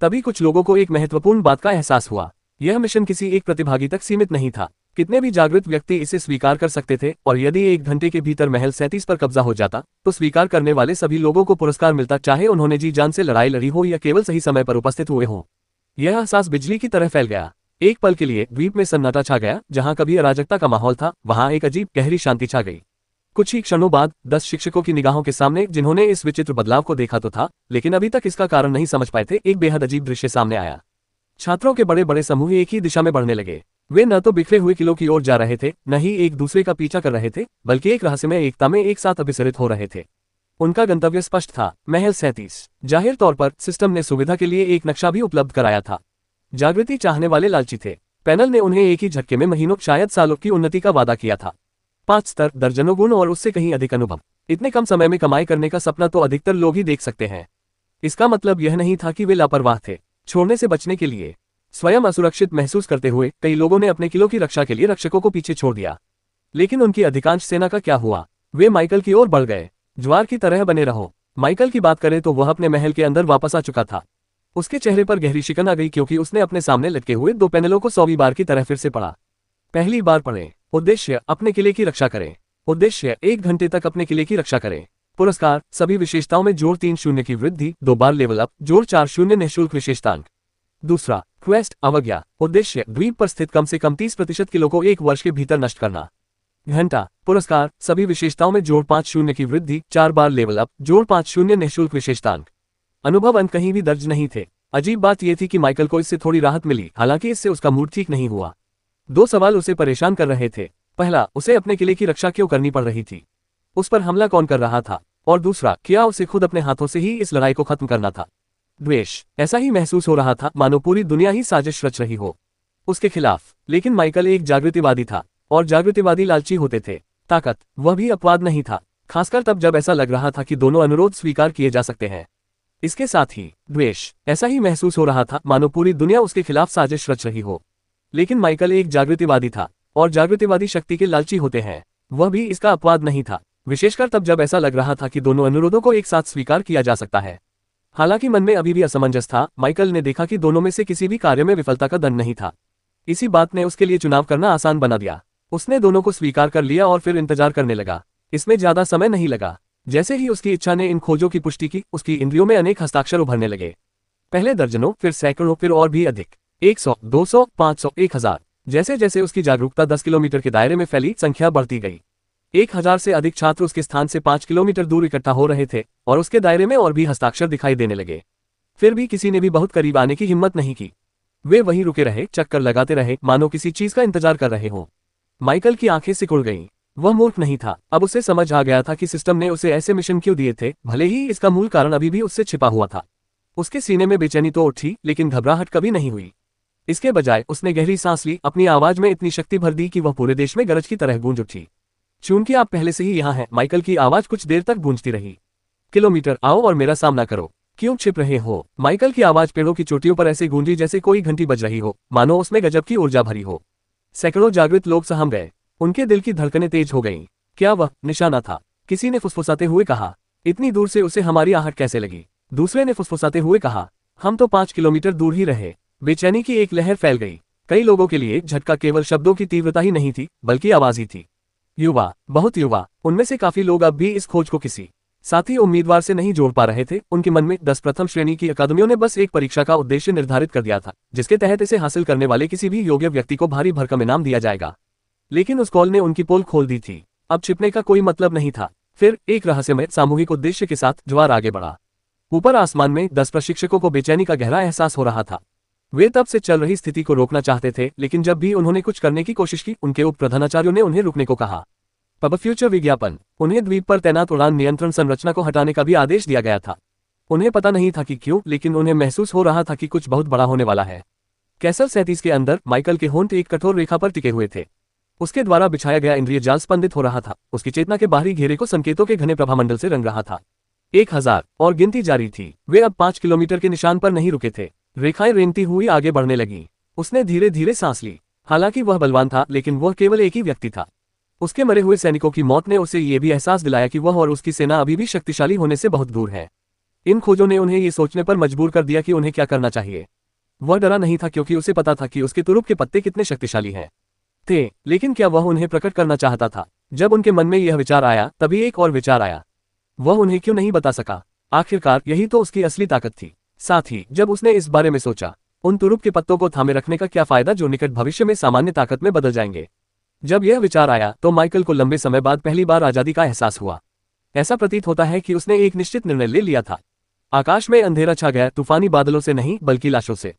तभी कुछ लोगों को एक महत्वपूर्ण बात का एहसास हुआ। यह मिशन किसी एक प्रतिभागी तक सीमित नहीं था। कितने भी जागृत व्यक्ति इसे स्वीकार कर सकते थे और यदि 1 घंटे के भीतर महल 37 पर कब्जा हो जाता तो स्वीकार करने वाले सभी लोगों को पुरस्कार मिलता, चाहे उन्होंने जी जान से लड़ाई लड़ी हो या केवल सही समय पर उपस्थित हुए हों। यह एहसास बिजली की तरह फैल गया। एक पल के लिए द्वीप में सन्नाटा छा गया। जहां कभी अराजकता का माहौल था वहां एक अजीब गहरी शांति छा गई। कुछ ही क्षणों बाद 10 शिक्षकों की निगाहों के सामने, जिन्होंने इस विचित्र बदलाव को देखा तो था लेकिन अभी तक इसका कारण नहीं समझ पाए थे, एक बेहद अजीब दृश्य सामने आया। छात्रों के बड़े बड़े समूह एक ही दिशा में बढ़ने लगे। वे न तो बिखरे हुए किलों की ओर जा रहे थे, न ही एक दूसरे का पीछा कर रहे थे, बल्कि एक रहस्यमय एकता में एक साथ अभिसरित हो रहे थे। उनका गंतव्य स्पष्ट था, महल 37। जाहिर तौर पर सिस्टम ने सुविधा के लिए एक नक्शा भी उपलब्ध कराया था। जागृति चाहने वाले लालची थे। पैनल ने उन्हें एक ही झटके में महीनों, शायद सालों की उन्नति का वादा किया था। 5 स्तर, दर्जनों गुण और उससे कहीं अधिक अनुभव। इतने कम समय में कमाई करने का सपना तो अधिकतर लोग ही देख सकते हैं। इसका मतलब यह नहीं था कि वे लापरवाह थे। छोड़ने से बचने के लिए, स्वयं असुरक्षित महसूस करते हुए, कई लोगों ने अपने किलों की रक्षा के लिए रक्षकों को पीछे छोड़ दिया। लेकिन उनकी अधिकांश सेना का क्या हुआ? वे माइकल की ओर बढ़ गए। ज्वार की तरह बने रहो। माइकल की बात करें तो वह अपने महल के अंदर वापस आ चुका था। उसके चेहरे पर गहरी शिकन आ गई क्योंकि उसने अपने सामने लटके हुए 2 पैनलों को 100वीं बार की तरह फिर से पढ़ा। पहली बार पढ़ें। उद्देश्य, अपने किले की रक्षा करें। उद्देश्य, 1 घंटे तक अपने किले की रक्षा करें। पुरस्कार, सभी विशेषताओं में जोड़ 3 की वृद्धि, 2 बार लेवल अप, जोड़ 4 निःशुल्क विशेषतांक। दूसरा, क्वेस्ट, अवज्ञा। उद्देश्य, द्वीप पर स्थित कम से कम 30% किलो को 1 वर्ष के भीतर नष्ट करना। घंटा, पुरस्कार, सभी विशेषताओं में जोड़ 5 की वृद्धि, 4 बार लेवल अप, जोड़ 5 निःशुल्क विशेषतांक। अनुभव अंक कहीं भी दर्ज नहीं थे। अजीब बात यह थी कि माइकल को इससे थोड़ी राहत मिली, हालांकि इससे उसका मूड ठीक नहीं हुआ। 2 सवाल उसे परेशान कर रहे थे। पहला, उसे अपने किले की रक्षा क्यों करनी पड़ रही थी? उस पर हमला कौन कर रहा था? और दूसरा, क्या उसे खुद अपने हाथों से ही इस लड़ाई को खत्म करना था? द्वेष, ऐसा ही महसूस हो रहा था मानो पूरी दुनिया ही साजिश रच रही हो उसके खिलाफ। लेकिन माइकल एक जागृतिवादी था और जागृतिवादी लालची होते थे। ताकत, वह भी अपवाद नहीं था, खासकर तब जब ऐसा लग रहा था कि दोनों अनुरोध स्वीकार किए जा सकते हैं। इसके साथ ही द्वेष, ऐसा ही महसूस हो रहा था मानो पूरी दुनिया उसके खिलाफ साजिश रच रही हो। लेकिन माइकल एक जागृतिवादी था और जागृतिवादी शक्ति के लालची होते हैं। वह भी इसका अपवाद नहीं था, विशेषकर तब जब ऐसा लग रहा था कि दोनों अनुरोधों को एक साथ स्वीकार किया जा सकता है। हालांकि मन में अभी भी असमंजस था, माइकल ने देखा कि दोनों में से किसी भी कार्य में विफलता का दंड नहीं था। इसी बात ने उसके लिए चुनाव करना आसान बना दिया। उसने दोनों को स्वीकार कर लिया और फिर इंतजार करने लगा। इसमें ज्यादा समय नहीं लगा। जैसे ही उसकी इच्छा ने इन खोजों की पुष्टि की, उसकी इंद्रियों में अनेक हस्ताक्षर उभरने लगे। पहले दर्जनों, फिर सैकड़ों, फिर और भी अधिक। 100, 200, 500, 1000। जैसे जैसे उसकी जागरूकता 10 किलोमीटर के दायरे में फैली, संख्या बढ़ती गई। 1000 से अधिक छात्र उसके स्थान से 5 किलोमीटर दूर इकट्ठा हो रहे थे और उसके दायरे में और भी हस्ताक्षर दिखाई देने लगे। फिर भी किसी ने भी बहुत करीब आने की हिम्मत नहीं की। वे वहीं रुके रहे, चक्कर लगाते रहे, मानो किसी चीज का इंतजार कर रहे हों। माइकल की आंखें सिकुड़ गईं। वह मूर्ख नहीं था, अब उसे समझ आ गया था कि सिस्टम ने उसे ऐसे मिशन क्यों दिए थे, भले ही इसका मूल कारण अभी भी उससे छिपा हुआ था। उसके सीने में बेचैनी तो उठी, लेकिन घबराहट कभी नहीं हुई। इसके बजाय उसने गहरी सांस ली, अपनी आवाज में इतनी शक्ति भर दी कि वह पूरे देश में गरज की तरह गूंज उठी। चूंकि आप पहले से ही यहाँ हैं, माइकल की आवाज कुछ देर तक गूंजती रही। किलोमीटर, आओ और मेरा सामना करो। क्यों छिप रहे हो? माइकल की आवाज पेड़ों की चोटियों पर ऐसे गूंजी जैसे कोई घंटी बज रही हो, मानो उसमें गजब की ऊर्जा भरी हो। सैकड़ों जागृत लोग सहम गए। उनके दिल की धड़कनें तेज हो गईं। क्या वह निशाना था? किसी ने फुसफुसाते हुए कहा। इतनी दूर से उसे हमारी आहट कैसे लगी? दूसरे ने फुसफुसाते हुए कहा। हम तो 5 किलोमीटर दूर ही रहे। बेचैनी की एक लहर फैल गई। कई लोगों के लिए झटका केवल शब्दों की तीव्रता ही नहीं थी, बल्कि आवाज ही थी। युवा, बहुत युवा। उनमें से काफी लोग अब भी इस खोज को किसी साथी उम्मीदवार से नहीं जोड़ पा रहे थे। उनके मन में 10 प्रथम श्रेणी की अकादमियों ने बस एक परीक्षा का उद्देश्य निर्धारित कर दिया था, जिसके तहत इसे हासिल करने वाले किसी भी योग्य व्यक्ति को भारी भरकम इनाम दिया जाएगा। लेकिन उस कॉल ने उनकी पोल खोल दी थी। अब छिपने का कोई मतलब नहीं था। फिर एक रहस्यमय सामूहिक उद्देश्य के साथ ज्वार आगे बढ़ा। ऊपर आसमान में 10 प्रशिक्षकों को बेचैनी का गहरा एहसास हो रहा था। वे तब से चल रही स्थिति को रोकना चाहते थे, लेकिन जब भी उन्होंने कुछ करने की कोशिश की, उनके उप प्रधानाचार्यों ने उन्हें रुकने को कहा। पब फ्यूचर विज्ञापन। उन्हें द्वीप पर तैनात उड़ान नियंत्रण संरचना को हटाने का भी आदेश दिया गया था। उन्हें पता नहीं था कि क्यों, लेकिन उन्हें महसूस हो रहा था कि कुछ बहुत बड़ा होने वाला है। कैसल 37 के अंदर माइकल के होंठ एक कठोर रेखा पर टिके हुए थे। उसके द्वारा बिछाया गया इंद्रिय जाल स्पंदित हो रहा था। उसकी चेतना के बाहरी घेरे को संकेतों के घने प्रभामंडल से रंग रहा था। 1000 और गिनती जारी थी। वे अब 5 किलोमीटर के निशान पर नहीं रुके थे। रेखाएं रेंगती हुई आगे बढ़ने लगीं। उसने धीरे धीरे सांस ली। हालांकि वह बलवान था, लेकिन वह केवल एक ही व्यक्ति था। उसके मरे हुए सैनिकों की मौत ने उसे ये भी एहसास दिलाया कि वह और उसकी सेना अभी भी शक्तिशाली होने से बहुत दूर है। इन खोजों ने उन्हें ये सोचने पर मजबूर कर दिया कि उन्हें क्या करना चाहिए। वह डरा नहीं था, क्योंकि उसे पता था कि उसके तुरुप के पत्ते कितने शक्तिशाली हैं थे, लेकिन क्या वह उन्हें प्रकट करना चाहता था? जब उनके मन में यह विचार आया, तभी एक और विचार आया। वह उन्हें क्यों नहीं बता सका? आखिरकार यही तो उसकी असली ताकत थी। साथ ही जब उसने इस बारे में सोचा, उन तुरुप के पत्तों को थामे रखने का क्या फायदा जो निकट भविष्य में सामान्य ताकत में बदल जाएंगे। जब यह विचार आया तो माइकल को लंबे समय बाद पहली बार आजादी का एहसास हुआ। ऐसा प्रतीत होता है कि उसने एक निश्चित निर्णय ले लिया था। आकाश में अंधेरा छा गया, तूफानी बादलों से नहीं बल्कि लाशों से।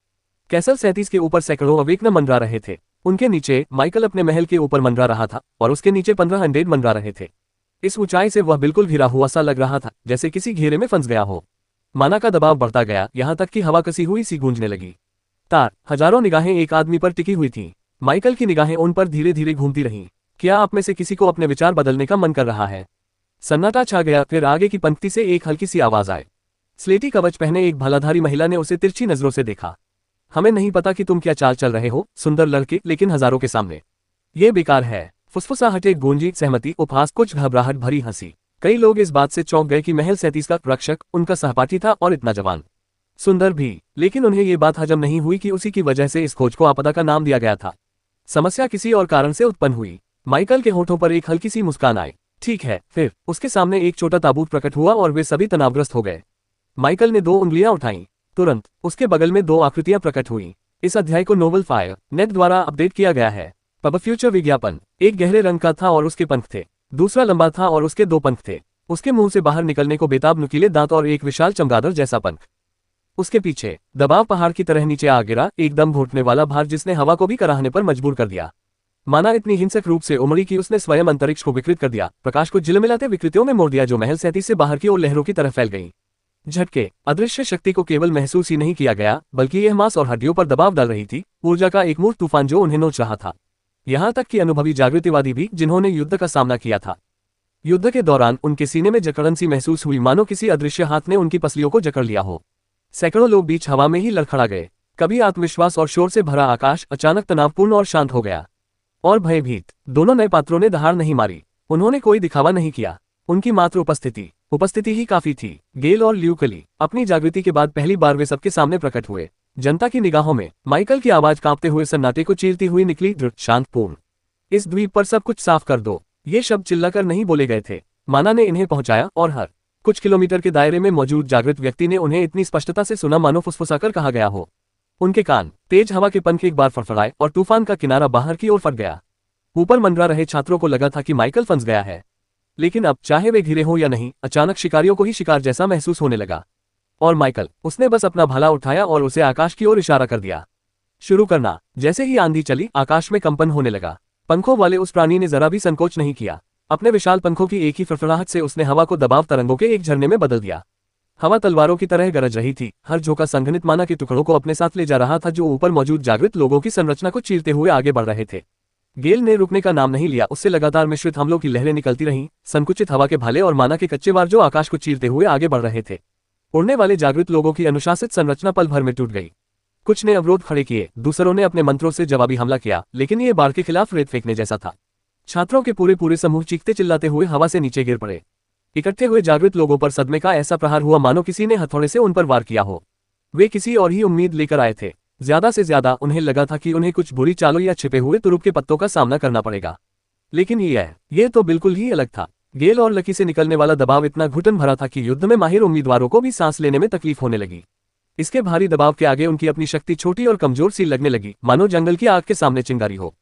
कैसल 37 के ऊपर सैकड़ों अवेकन मंडरा रहे थे। उनके नीचे माइकल अपने महल के ऊपर मंडरा रहा था और उसके नीचे 15 अंडेड मंडरा रहे थे। इस ऊंचाई से वह बिल्कुल घिरा हुआ सा लग रहा था, जैसे किसी घेरे में फंस गया हो। माना का दबाव बढ़ता गया, यहाँ तक कि हवा कसी हुई सी गूंजने लगी। हजारों निगाहें एक आदमी पर टिकी हुई थीं। माइकल की निगाहें उन पर धीरे धीरे घूमती रहीं। क्या आप में से किसी को अपने विचार बदलने का मन कर रहा है? सन्नाटा छा गया। फिर आगे की पंक्ति से एक हल्की सी आवाज आई। स्लेटी कवच पहने एक भालाधारी महिला ने उसे तिरछी नजरों से देखा। हमें नहीं पता कि तुम क्या चाल चल रहे हो, सुंदर लड़के, लेकिन हजारों के सामने ये बेकार है। फुसफुसाहटें गूंजी, सहमति, उपहास, कुछ घबराहट भरी हंसी। कई लोग इस बात से चौंक गए कि महल 37 का रक्षक उनका सहपाठी था और इतना जवान, सुंदर भी। लेकिन उन्हें ये बात हजम नहीं हुई कि उसी की वजह से इस खोज को आपदा का नाम दिया गया था। समस्या किसी और कारण से उत्पन्न हुई। माइकल के होठों पर एक हल्की सी मुस्कान आई। ठीक है। फिर उसके सामने एक छोटा ताबूत प्रकट हुआ और वे सभी तनावग्रस्त हो गए। माइकल ने 2 उंगलियां उठाईं। तुरंत उसके बगल में 2 आकृतियां प्रकट हुईं। इस अध्याय को नोबल फायर नेट द्वारा अपडेट किया गया है। पब फ्यूचर विज्ञापन। एक गहरे रंग का था और उसके पंख थे। दूसरा लंबा था और उसके 2 पंख थे। उसके मुंह से बाहर निकलने को बेताब नुकीले दांत और एक विशाल चमगादड़ जैसा पंख। उसके पीछे दबाव पहाड़ की तरह नीचे आ गिरा, एकदम घुटने वाला भार जिसने हवा को भी कराहने पर मजबूर कर दिया। माना इतनी हिंसक रूप से उमड़ी कि उसने स्वयं अंतरिक्ष को विकृत कर दिया, प्रकाश को झिलमिलाते विकृतियों में मोड़ दिया जो महल 37 से बाहर की ओर लहरों की तरह फैल गईं। झटके। अदृश्य शक्ति को केवल महसूस ही नहीं किया गया, बल्कि यह मांस और हड्डियों पर दबाव डाल रही थी, ऊर्जा का एक मूर्ख तूफान जो उन्हें नोच रहा था। यहाँ तक कि अनुभवी जागृतिवादी भी, जिन्होंने युद्ध का सामना किया था। युद्ध के दौरान उनके सीने में जकड़न सी महसूस हुई, मानो किसी अदृश्य हाथ ने उनकी पसलियों को जकड़ लिया हो। सैकड़ों लोग बीच हवा में ही लड़खड़ा गए। कभी आत्मविश्वास और शोर से भरा आकाश अचानक तनावपूर्ण और शांत हो गया। और भयभीत दोनों नए पात्रों ने दहाड़ नहीं मारी। उन्होंने कोई दिखावा नहीं किया। उनकी मात्र उपस्थिति ही काफी थी। गेल और ल्यूकली अपनी जागृति के बाद पहली बार वे सबके सामने प्रकट हुए। जनता की निगाहों में माइकल की आवाज कांपते हुए सन्नाटे को चीरती हुई निकली, दृढ़, शांतपूर्ण। इस द्वीप पर सब कुछ साफ कर दो। ये शब्द चिल्लाकर नहीं बोले गए थे। माना ने इन्हें पहुंचाया और हर कुछ किलोमीटर के दायरे में मौजूद जागृत व्यक्ति ने उन्हें इतनी स्पष्टता से सुना मानो फुसफुसाकर कहा गया हो। उनके कान तेज हवा के पंख एक बार फड़फड़ाए और तूफान का किनारा बाहर की ओर फट गया। ऊपर मंडरा रहे छात्रों को लगा था कि माइकल फंस गया है, लेकिन अब चाहे वे घिरे हों या नहीं, अचानक शिकारियों को ही शिकार जैसा महसूस होने लगा। और माइकल, उसने बस अपना भाला उठाया और उसे आकाश की ओर इशारा कर दिया। शुरू करना। जैसे ही आंधी चली, आकाश में कंपन होने लगा। पंखों वाले उस प्राणी ने जरा भी संकोच नहीं किया। अपने विशाल पंखों की एक ही फड़फड़ाहट से उसने हवा को दबाव तरंगों के एक झरने में बदल दिया। हवा तलवारों की तरह गरज रही थी, हर झोंका संघनित माना के टुकड़ों को अपने साथ ले जा रहा था जो ऊपर मौजूद जागृत लोगों की संरचना को चीरते हुए आगे बढ़ रहे थे। गेल ने रुकने का नाम नहीं लिया, उससे लगातार मिश्रित हमलों की लहरें निकलती रहीं, संकुचित हवा के भाले और माना के कच्चे वार जो आकाश को चीरते हुए आगे बढ़ रहे थे। उड़ने वाले जागृत लोगों की अनुशासित संरचना पल भर में टूट गई। कुछ ने अवरोध खड़े किए, दूसरों ने अपने मंत्रों से जवाबी हमला किया, लेकिन ये बाढ़ के खिलाफ रेत फेंकने जैसा था। छात्रों के पूरे समूह चीखते चिल्लाते हुए हवा से नीचे गिर पड़े। इकट्ठे हुए जागृत लोगों पर सदमे का ऐसा प्रहार हुआ मानो किसी ने हथौड़े से उन पर वार किया हो। वे किसी और ही उम्मीद लेकर आए थे। ज्यादा से ज्यादा उन्हें लगा था कि उन्हें कुछ बुरी चालों या छिपे हुए तुरुप के पत्तों का सामना करना पड़ेगा, लेकिन ये तो बिल्कुल ही अलग था। गेल और लकी से निकलने वाला दबाव इतना घुटन भरा था कि युद्ध में माहिर उम्मीदवारों को भी सांस लेने में तकलीफ होने लगी। इसके भारी दबाव के आगे उनकी अपनी शक्ति छोटी और कमजोर सी लगने लगी, मानो जंगल की आग के सामने चिंगारी हो।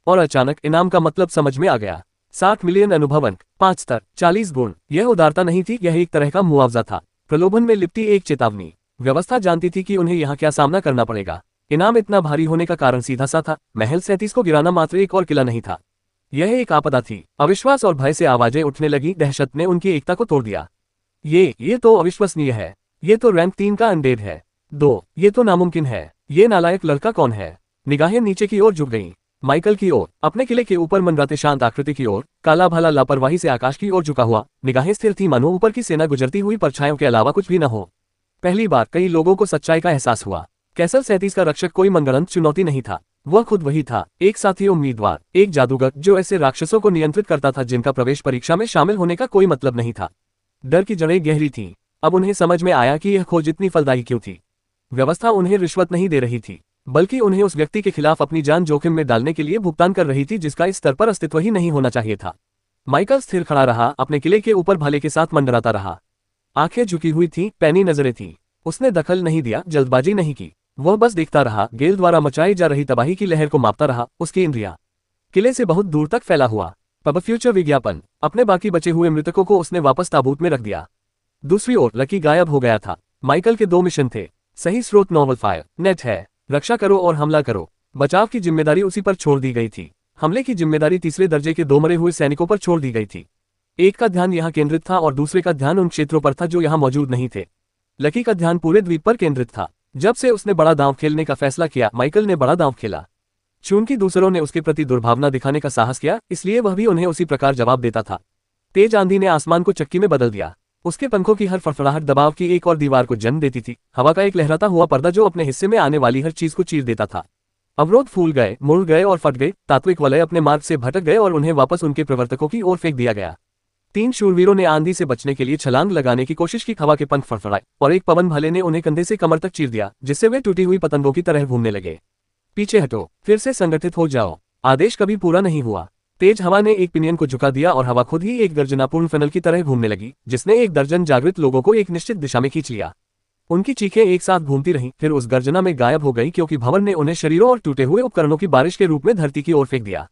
और अचानक इनाम का मतलब समझ में आ गया। 60 मिलियन अनुभव अंक, 5 स्तर, 40 गुण। यह उदारता नहीं थी, यह एक तरह का मुआवजा था, प्रलोभन में लिपटी एक चेतावनी। व्यवस्था जानती थी कि उन्हें यहाँ क्या सामना करना पड़ेगा। इनाम इतना भारी होने का कारण सीधा सा था, महल 37 को गिराना मात्र एक और किला नहीं था, यह एक आपदा थी। अविश्वास और भय से आवाजें उठने लगी, दहशत ने उनकी एकता को तोड़ दिया। ये तो अविश्वसनीय है, ये तो रैंक 3 का अनडेड है। 2, ये तो नामुमकिन है। ये नालायक लड़का कौन है? निगाहें नीचे की ओर झुक गईं, माइकल की ओर, अपने किले के ऊपर मंडराते शांत आकृति की ओर, काला भाला लापरवाही से आकाश की ओर झुका हुआ, निगाहें स्थिर थी मानो ऊपर की सेना गुजरती हुई परछाइयों के अलावा कुछ भी न हो। पहली बार कई लोगों को सच्चाई का एहसास हुआ। कैसल 37 का रक्षक कोई मनगढ़ंत चुनौती नहीं था, वह खुद वही था, एक साथी उम्मीदवार, एक जादूगर जो ऐसे राक्षसों को नियंत्रित करता था जिनका प्रवेश परीक्षा में शामिल होने का कोई मतलब नहीं था। डर की जड़ें गहरी थीं। अब उन्हें समझ में आया कि यह खोज इतनी फलदायी क्यों थी। व्यवस्था उन्हें रिश्वत नहीं दे रही थी, बल्कि उन्हें उस व्यक्ति के खिलाफ अपनी जान जोखिम में डालने के लिए भुगतान कर रही थी जिसका इस स्तर पर अस्तित्व ही नहीं होना चाहिए था। माइकल स्थिर खड़ा रहा, अपने किले के ऊपर भाले के साथ मंडराता रहा। आंखें झुकी हुई थीं, पैनी नजरें थीं। उसने दखल नहीं दिया, जल्दबाजी नहीं की, वह बस देखता रहा। गेल द्वारा मचाई जा रही तबाही की लहर को मापता रहा। उसकी इंद्रियां किले से बहुत दूर तक फैला हुआ। पब फ्यूचर विज्ञापन। अपने बाकी बचे हुए मृतकों को उसने वापस ताबूत में रख दिया। दूसरी ओर लकी गायब हो गया था। माइकल के 2 मिशन थे। सही स्रोत नॉवल फायर नेट है। रक्षा करो और हमला करो। बचाव की जिम्मेदारी उसी पर छोड़ दी गई थी। हमले की जिम्मेदारी तीसरे दर्जे के 2 मरे हुए सैनिकों पर छोड़ दी गई थी। एक का ध्यान यहाँ केंद्रित था और दूसरे का ध्यान उन क्षेत्रों पर था जो यहाँ मौजूद नहीं थे। लकी का ध्यान पूरे द्वीप पर केंद्रित था। जब से उसने बड़ा दांव खेलने का फैसला किया, माइकल ने बड़ा दांव खेला। चूंकि दूसरों ने उसके प्रति दुर्भावना दिखाने का साहस किया, इसलिए वह भी उन्हें उसी प्रकार जवाब देता था। तेज आंधी ने आसमान को चक्की में बदल दिया। उसके पंखों की हर फड़फड़ाहट दबाव की एक और दीवार को जन्म देती थी, हवा का एक लहराता हुआ पर्दा जो अपने हिस्से में आने वाली हर चीज को चीर देता था। अवरोध फूल गए, मुड़ गए और फट गए। तात्विक वलय अपने मार्ग से भटक गए और उन्हें वापस उनके प्रवर्तकों की ओर फेंक दिया गया। 3 शूरवीरों ने आंधी से बचने के लिए छलांग लगाने की कोशिश की। हवा के पंख फड़फड़ाए और एक पवन भाले ने उन्हें कंधे से कमर तक चीर दिया, जिससे वे टूटी हुई पतंगों की तरह घूमने लगे। पीछे हटो, फिर से संगठित हो जाओ। आदेश कभी पूरा नहीं हुआ। तेज हवा ने एक पिनियन को झुका दिया और हवा खुद ही एक गर्जनापूर्ण फनल की तरह घूमने लगी, जिसने 1 दर्जन जागृत लोगों को एक निश्चित दिशा में खींच लिया। उनकी चीखें एक साथ घूमती रहीं, फिर उस गर्जना में गायब हो गई क्योंकि भंवर ने उन्हें शरीरों और टूटे हुए उपकरणों की बारिश के रूप में धरती की ओर फेंक दिया।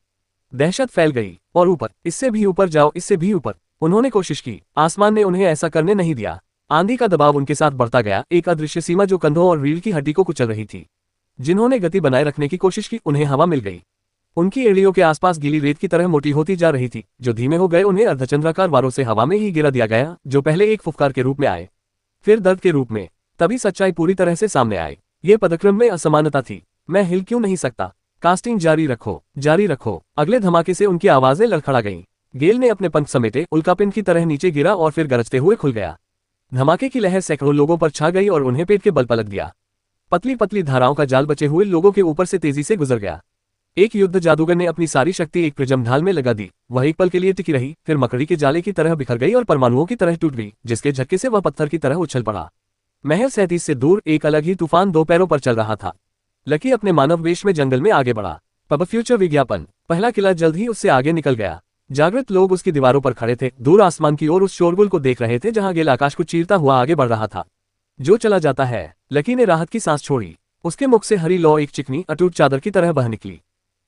दहशत फैल गई और ऊपर, इससे भी ऊपर जाओ, इससे भी ऊपर। उन्होंने कोशिश की, आसमान ने उन्हें ऐसा करने नहीं दिया। आंधी का दबाव उनके साथ बढ़ता गया, एक अदृश्य सीमा जो कंधों और रीढ़ की हड्डी को कुचल रही थी। जिन्होंने गति बनाए रखने की कोशिश की, उन्हें हवा मिल गई। उनकी एड़ियों के आसपास गीली रेत की तरह मोटी होती जा रही थी। जो धीमे हो गए, उन्हें अर्धचंद्राकार वारों से हवा में ही गिरा दिया गया, जो पहले एक फुफकार के रूप में आए, फिर दर्द के रूप में। तभी सच्चाई पूरी तरह से सामने आई। ये पदक्रम में असमानता थी। मैं हिल क्यों नहीं सकता? कास्टिंग जारी रखो, जारी रखो। अगले धमाके से उनकी आवाजें लड़खड़ा गईं। गेल ने अपने पंख समेटे, उल्कापिंड की तरह नीचे गिरा और फिर गरजते हुए खुल गया। धमाके की लहर सैकड़ों लोगों पर छा गई और उन्हें पेट के बल पलट दिया। पतली पतली धाराओं का जाल बचे हुए लोगों के ऊपर से तेजी से गुजर गया। एक युद्ध जादूगर ने अपनी सारी शक्ति एक प्रिज्म ढाल में लगा दी। वह एक पल के लिए टिकी रही, फिर मकड़ी के जाले की तरह बिखर गई और परमाणुओं की तरह टूट गई, जिसके झटके से वह पत्थर की तरह उछल पड़ा। महल 37 से दूर एक अलग ही तूफान 2 पैरों पर चल रहा था। लकी अपने मानव वेश में जंगल में आगे बढ़ा। पब फ्यूचर विज्ञापन। पहला किला जल्द ही उससे आगे निकल गया। जागृत लोग उसकी दीवारों पर खड़े थे, दूर आसमान की ओर उस शोरगुल को देख रहे थे जहां गेल आकाश को चीरता हुआ आगे बढ़ रहा था। जो चला जाता है। लकी ने राहत की सांस छोड़ी। उसके मुख से हरी लौ एक चिकनी अटूट चादर की तरह बह निकली।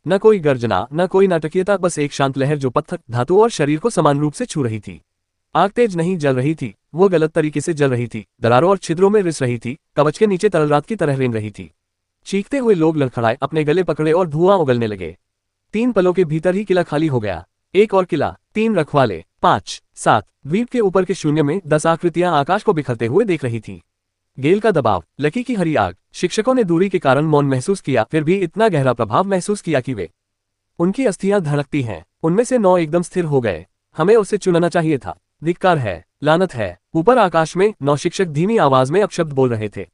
न कोई गर्जना, न कोई नाटकीयता, बस एक शांत लहर जो पत्थर, धातु और शरीर को समान रूप से छू रही थी। आग तेज नहीं जल रही थी, वो गलत तरीके से जल रही थी, दरारों और छिद्रों में रिस रही थी, कवच के नीचे तरल रात की तरह रेंग रही थी। चीखते हुए लोग लड़खड़ाए, अपने गले पकड़े और धुआं उगलने लगे। 3 पलों के भीतर ही किला खाली हो गया। एक और किला, 3 रखवाले, 5, 7। द्वीप के ऊपर के शून्य में 10 आकृतियां आकाश को बिखरते हुए देख रही थी। गेल का दबाव, लकी की हरी आग। शिक्षकों ने दूरी के कारण मौन महसूस किया, फिर भी इतना गहरा प्रभाव महसूस किया कि वे उनकी अस्थियां धड़कती हैं। उनमें से 9 एकदम स्थिर हो गए। हमें उसे चुनना चाहिए था। धिक्कार है, लानत है। ऊपर आकाश में 9 शिक्षक धीमी आवाज में अपशब्द बोल रहे थे।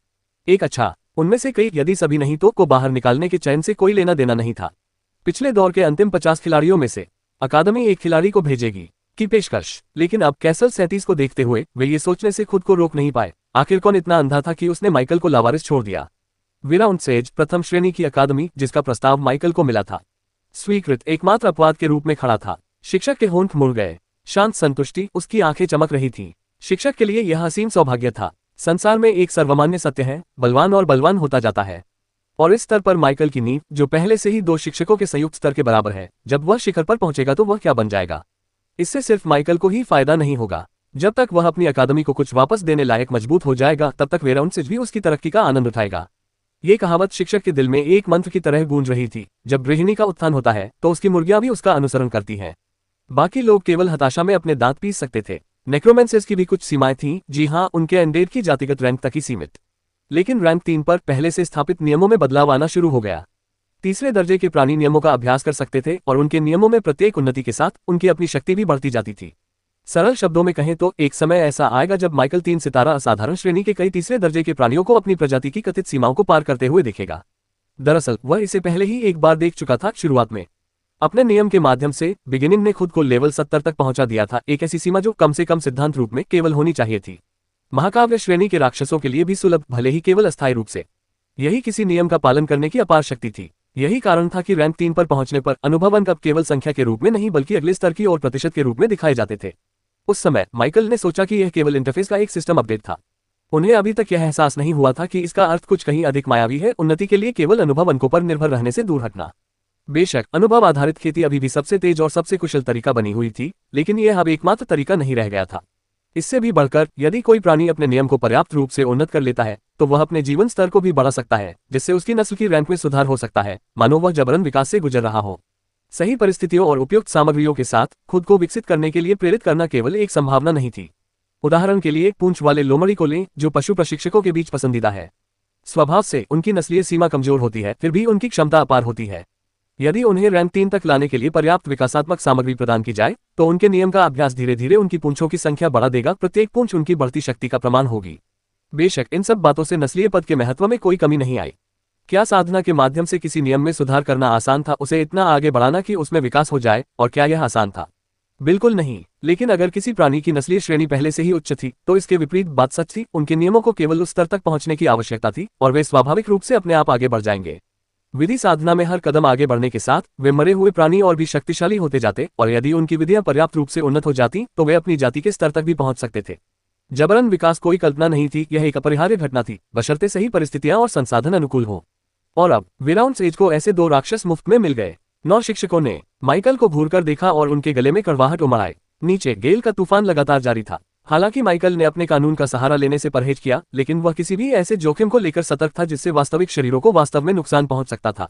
एक अच्छा, उनमें से कई, यदि सभी नहीं तो, को बाहर निकालने के चयन से कोई लेना देना नहीं था। पिछले दौर के अंतिम 50 खिलाड़ियों में से अकादमी एक खिलाड़ी को भेजेगी की पेशकश। लेकिन अब कैसल 37 को देखते हुए वे ये सोचने से खुद को रोक नहीं पाए, आखिर कौन इतना अंधा था कि उसने माइकल को लावारिस छोड़ दिया। विराउंड सेज, प्रथम श्रेणी की अकादमी, जिसका प्रस्ताव माइकल को मिला था, स्वीकृत एकमात्र अपवाद के रूप में खड़ा था। शिक्षक के होंठ मुड़ गए। शांत संतुष्टि, उसकी आंखें चमक रही थीं। शिक्षक के लिए यह असीम सौभाग्य था। संसार में एक सर्वमान्य सत्य है, बलवान और बलवान होता जाता है। और इस स्तर पर माइकल की नींव, जो पहले से ही 2 शिक्षकों के संयुक्त स्तर के बराबर है, जब वह शिखर पर पहुंचेगा तो वह क्या बन जाएगा। इससे सिर्फ माइकल को ही फायदा नहीं होगा। जब तक वह अपनी अकादमी को कुछ वापस देने लायक मजबूत हो जाएगा, तब तक वेराउंड भी उसकी तरक्की का आनंद उठाएगा। ये कहावत शिक्षक के दिल में एक मंत्र की तरह गूंज रही थी। जब गृहिणी का उत्थान होता है तो उसकी मुर्गियां भी उसका अनुसरण करती हैं। बाकी लोग केवल हताशा में अपने दांत पीस सकते थे। नेक्रोमेंसेस की भी कुछ सीमाएं थीं। जी हाँ, उनके अनडेड की जातिगत रैंक तक ही सीमित। लेकिन रैंक 3 पर पहले से स्थापित नियमों में बदलाव आना शुरू हो गया। तीसरे दर्जे के प्राणी नियमों का अभ्यास कर सकते थे और उनके नियमों में प्रत्येक उन्नति के साथ उनकी अपनी शक्ति भी बढ़ती जाती थी। सरल शब्दों में कहें तो एक समय ऐसा आएगा जब माइकल 3 सितारा असाधारण श्रेणी के कई तीसरे दर्जे के प्राणियों को अपनी प्रजाति की कथित सीमाओं को पार करते हुए देखेगा। दरअसल वह इसे पहले ही एक बार देख चुका था। शुरुआत में अपने नियम के माध्यम से बिगिनिंग ने खुद को लेवल 70 तक पहुंचा दिया था, एक ऐसी सीमा जो कम से कम सिद्धांत रूप में केवल होनी चाहिए थी। महाकाव्य श्रेणी के राक्षसों के लिए भी सुलभ, भले ही केवल अस्थायी रूप से। यही किसी नियम का पालन करने की अपार शक्ति थी। यही कारण था कि रैंक 3 पर पहुंचने पर अनुभव अंक अब केवल संख्या के रूप में नहीं बल्कि अगले स्तर की और प्रतिशत के रूप में दिखाए जाते थे। उस समय माइकल ने सोचा कि यह केवल इंटरफेस का एक सिस्टम अपडेट था। उन्हें अभी तक यह एहसास नहीं हुआ था कि इसका अर्थ कुछ कहीं अधिक मायावी है, उन्नति के लिए केवल अनुभव अंकों पर निर्भर रहने से दूर हटना। बेशक अनुभव आधारित खेती अभी भी सबसे तेज और सबसे कुशल तरीका बनी हुई थी, लेकिन यह अब एकमात्र तरीका नहीं रह गया था। इससे भी बढ़कर, यदि कोई प्राणी अपने नियम को पर्याप्त रूप से उन्नत कर लेता है तो वह अपने जीवन स्तर को भी बढ़ा सकता है, जिससे उसकी नस्ल की रैंक में सुधार हो सकता है, मानो वह जबरन विकास से गुजर रहा हो। सही परिस्थितियों और उपयुक्त सामग्रियों के साथ खुद को विकसित करने के लिए प्रेरित करना केवल एक संभावना नहीं थी। उदाहरण के लिए पूंछ वाले लोमड़ी को लें, जो पशु प्रशिक्षकों के बीच पसंदीदा है। स्वभाव से उनकी नस्लीय सीमा कमजोर होती है, फिर भी उनकी क्षमता अपार होती है। यदि उन्हें रैंक 3 तक लाने के लिए पर्याप्त विकासात्मक सामग्री प्रदान की जाए तो उनके नियम का अभ्यास धीरे धीरे उनकी पूंछों की संख्या बढ़ा देगा। प्रत्येक पूंछ उनकी बढ़ती शक्ति का प्रमाण होगी। बेशक इन सब बातों से नस्लीय पद के महत्व में कोई कमी नहीं आई। क्या साधना के माध्यम से किसी नियम में सुधार करना आसान था, उसे इतना आगे बढ़ाना कि उसमें विकास हो जाए? और क्या यह आसान था? बिल्कुल नहीं। लेकिन अगर किसी प्राणी की नस्लीय श्रेणी पहले से ही उच्च थी तो इसके विपरीत बात सच थी। उनके नियमों को केवल उस स्तर तक पहुंचने की आवश्यकता थी और वे स्वाभाविक रूप से अपने आप आगे बढ़ जाएंगे। विधि साधना में हर कदम आगे बढ़ने के साथ वे मरे हुए प्राणी और भी शक्तिशाली होते जाते, और यदि उनकी विधियां पर्याप्त रूप से उन्नत हो जाती तो वे अपनी जाति के स्तर तक भी पहुंच सकते थे। जबरन विकास कोई कल्पना नहीं थी, यह एक अपरिहार्य घटना थी, बशर्ते सही परिस्थितियां और संसाधन अनुकूल हो। और अब विराउंड सेज को ऐसे 2 राक्षस मुफ्त में मिल गए। 9 शिक्षकों ने माइकल को घूरकर देखा और उनके गले में कड़वाहट उमड़ आई। नीचे गेल का तूफान लगातार जारी था। हालांकि माइकल ने अपने कानून का सहारा लेने से परहेज किया, लेकिन वह किसी भी ऐसे जोखिम को लेकर सतर्क था जिससे वास्तविक शरीरों को वास्तव में नुकसान पहुंच सकता था।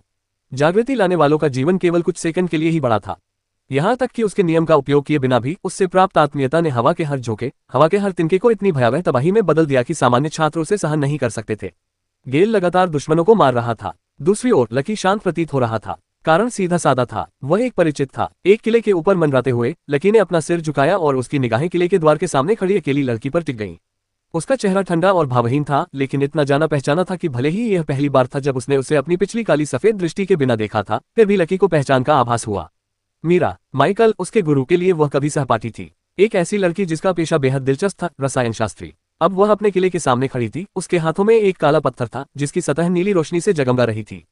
जागृति लाने वालों का जीवन केवल कुछ सेकंड के लिए ही बढ़ा था। यहां तक कि उसके नियम का उपयोग किए बिना भी उससे प्राप्त आत्मीयता ने हवा के हर झोंके, हवा के हर तिनके को इतनी भयावह तबाही में बदल दिया कि सामान्य छात्र उसे सहन नहीं कर सकते थे। गेल लगातार दुश्मनों को मार रहा था। दूसरी ओर लकी शांत प्रतीत हो रहा था। कारण सीधा साधा था, वह एक परिचित था। एक किले के ऊपर मंडराते हुए लकी ने अपना सिर झुकाया और उसकी निगाहें किले के द्वार के सामने खड़ी अकेली लड़की पर टिक गईं। उसका चेहरा ठंडा और भावहीन था, लेकिन इतना जाना पहचाना था कि भले ही यह पहली बार था जब उसने उसे अपनी पिछली काली सफेद दृष्टि के बिना देखा था, फिर भी लकी को पहचान का आभास हुआ। मीरा, माइकल, उसके गुरु के लिए वह कभी सहपाठी थी। एक ऐसी लड़की जिसका पेशा बेहद दिलचस्प था, रसायन शास्त्री। अब वह अपने किले के सामने खड़ी थी। उसके हाथों में एक काला पत्थर था जिसकी सतह नीली रोशनी से जगमगा रही थी।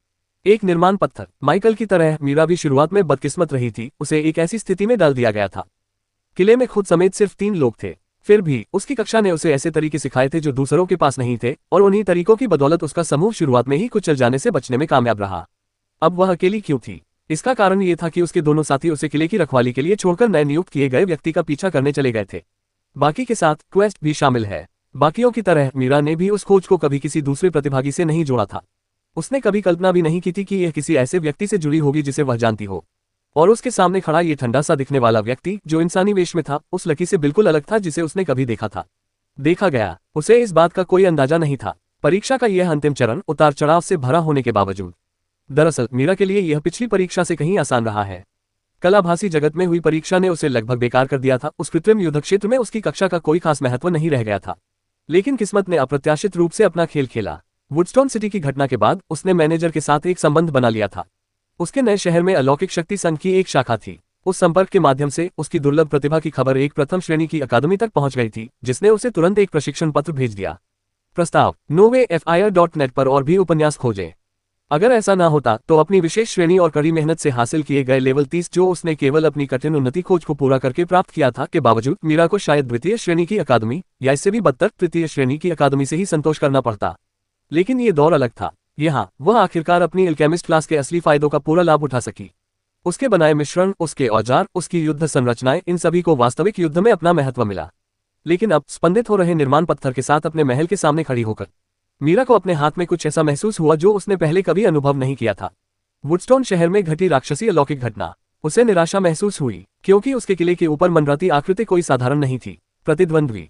एक निर्माण पत्थर। माइकल की तरह मीरा भी शुरुआत में बदकिस्मत रही थी। उसे एक ऐसी स्थिति में डाल दिया गया था। किले में खुद समेत सिर्फ 3 लोग थे। फिर भी उसकी कक्षा ने उसे ऐसे तरीके सिखाए थे जो दूसरों के पास नहीं थे, और उन्हीं तरीकों की बदौलत उसका समूह शुरुआत में ही कुचल जाने से बचने में कामयाब रहा। अब वह अकेली क्यों थी? इसका कारण ये था कि उसके दोनों साथी उसे किले की रखवाली के लिए छोड़कर नए नियुक्त किए गए व्यक्ति का पीछा करने चले गए थे। बाकी के साथ क्वेस्ट भी शामिल है। बाकियों की तरह मीरा ने भी उस खोज को कभी किसी दूसरे प्रतिभागी से नहीं जोड़ा था। उसने कभी कल्पना भी नहीं की थी कि यह किसी ऐसे व्यक्ति से जुड़ी होगी जिसे वह जानती हो। और उसके सामने खड़ा ये ठंडा सा दिखने वाला व्यक्ति जो इंसानी वेश में था, उस लकी से बिल्कुल अलग था जिसे उसने कभी देखा था। देखा गया, उसे इस बात का कोई अंदाजा नहीं था। परीक्षा का यह अंतिम चरण उतार चढ़ाव से भरा होने के बावजूद दरअसल मीरा के लिए यह पिछली परीक्षा से कहीं आसान रहा है। कलाभासी जगत में हुई परीक्षा ने उसे लगभग बेकार कर दिया था। उस कृत्रिम युद्ध क्षेत्र में उसकी कक्षा का कोई खास महत्व नहीं रह गया था। लेकिन किस्मत ने अप्रत्याशित रूप से अपना खेल खेला। वुडस्टोन सिटी की घटना के बाद उसने मैनेजर के साथ एक संबंध बना लिया था। उसके नए शहर में अलौकिक शक्ति संघ की एक शाखा थी। उस संपर्क के माध्यम से उसकी दुर्लभ प्रतिभा की खबर एक प्रथम श्रेणी की अकादमी तक पहुंच गई थी, जिसने उसे तुरंत एक प्रशिक्षण पत्र भेज दिया। प्रस्ताव novefir.net पर और भी उपन्यास खोजें। अगर ऐसा ना होता तो अपनी विशेष श्रेणी और कड़ी मेहनत से हासिल किए गए लेवल 30 जो उसने केवल अपनी कठिन उन्नति खोज को पूरा करके प्राप्त किया था के बावजूद मीरा को शायद द्वितीय श्रेणी की अकादमी या इससे भी बदतर तृतीय श्रेणी की अकादमी से ही संतोष करना पड़ता। लेकिन ये दौर अलग था। यहाँ वह आखिरकार अपनी एल्केमिस्ट क्लास के असली फायदों का पूरा लाभ उठा सकी। उसके बनाए मिश्रण, उसके औजार, उसकी युद्ध संरचनाएं, इन सभी को वास्तविक युद्ध में अपना महत्व मिला। लेकिन अब स्पंदित हो रहे निर्माण पत्थर के साथ अपने महल के सामने खड़ी होकर मीरा को अपने हाथ में कुछ ऐसा महसूस हुआ जो उसने पहले कभी अनुभव नहीं किया था। वुडस्टोन शहर में घटी राक्षसी अलौकिक घटना। उसे निराशा महसूस हुई क्योंकि उसके किले के ऊपर मनराती आकृति कोई साधारण नहीं थी। प्रतिद्वंद्वी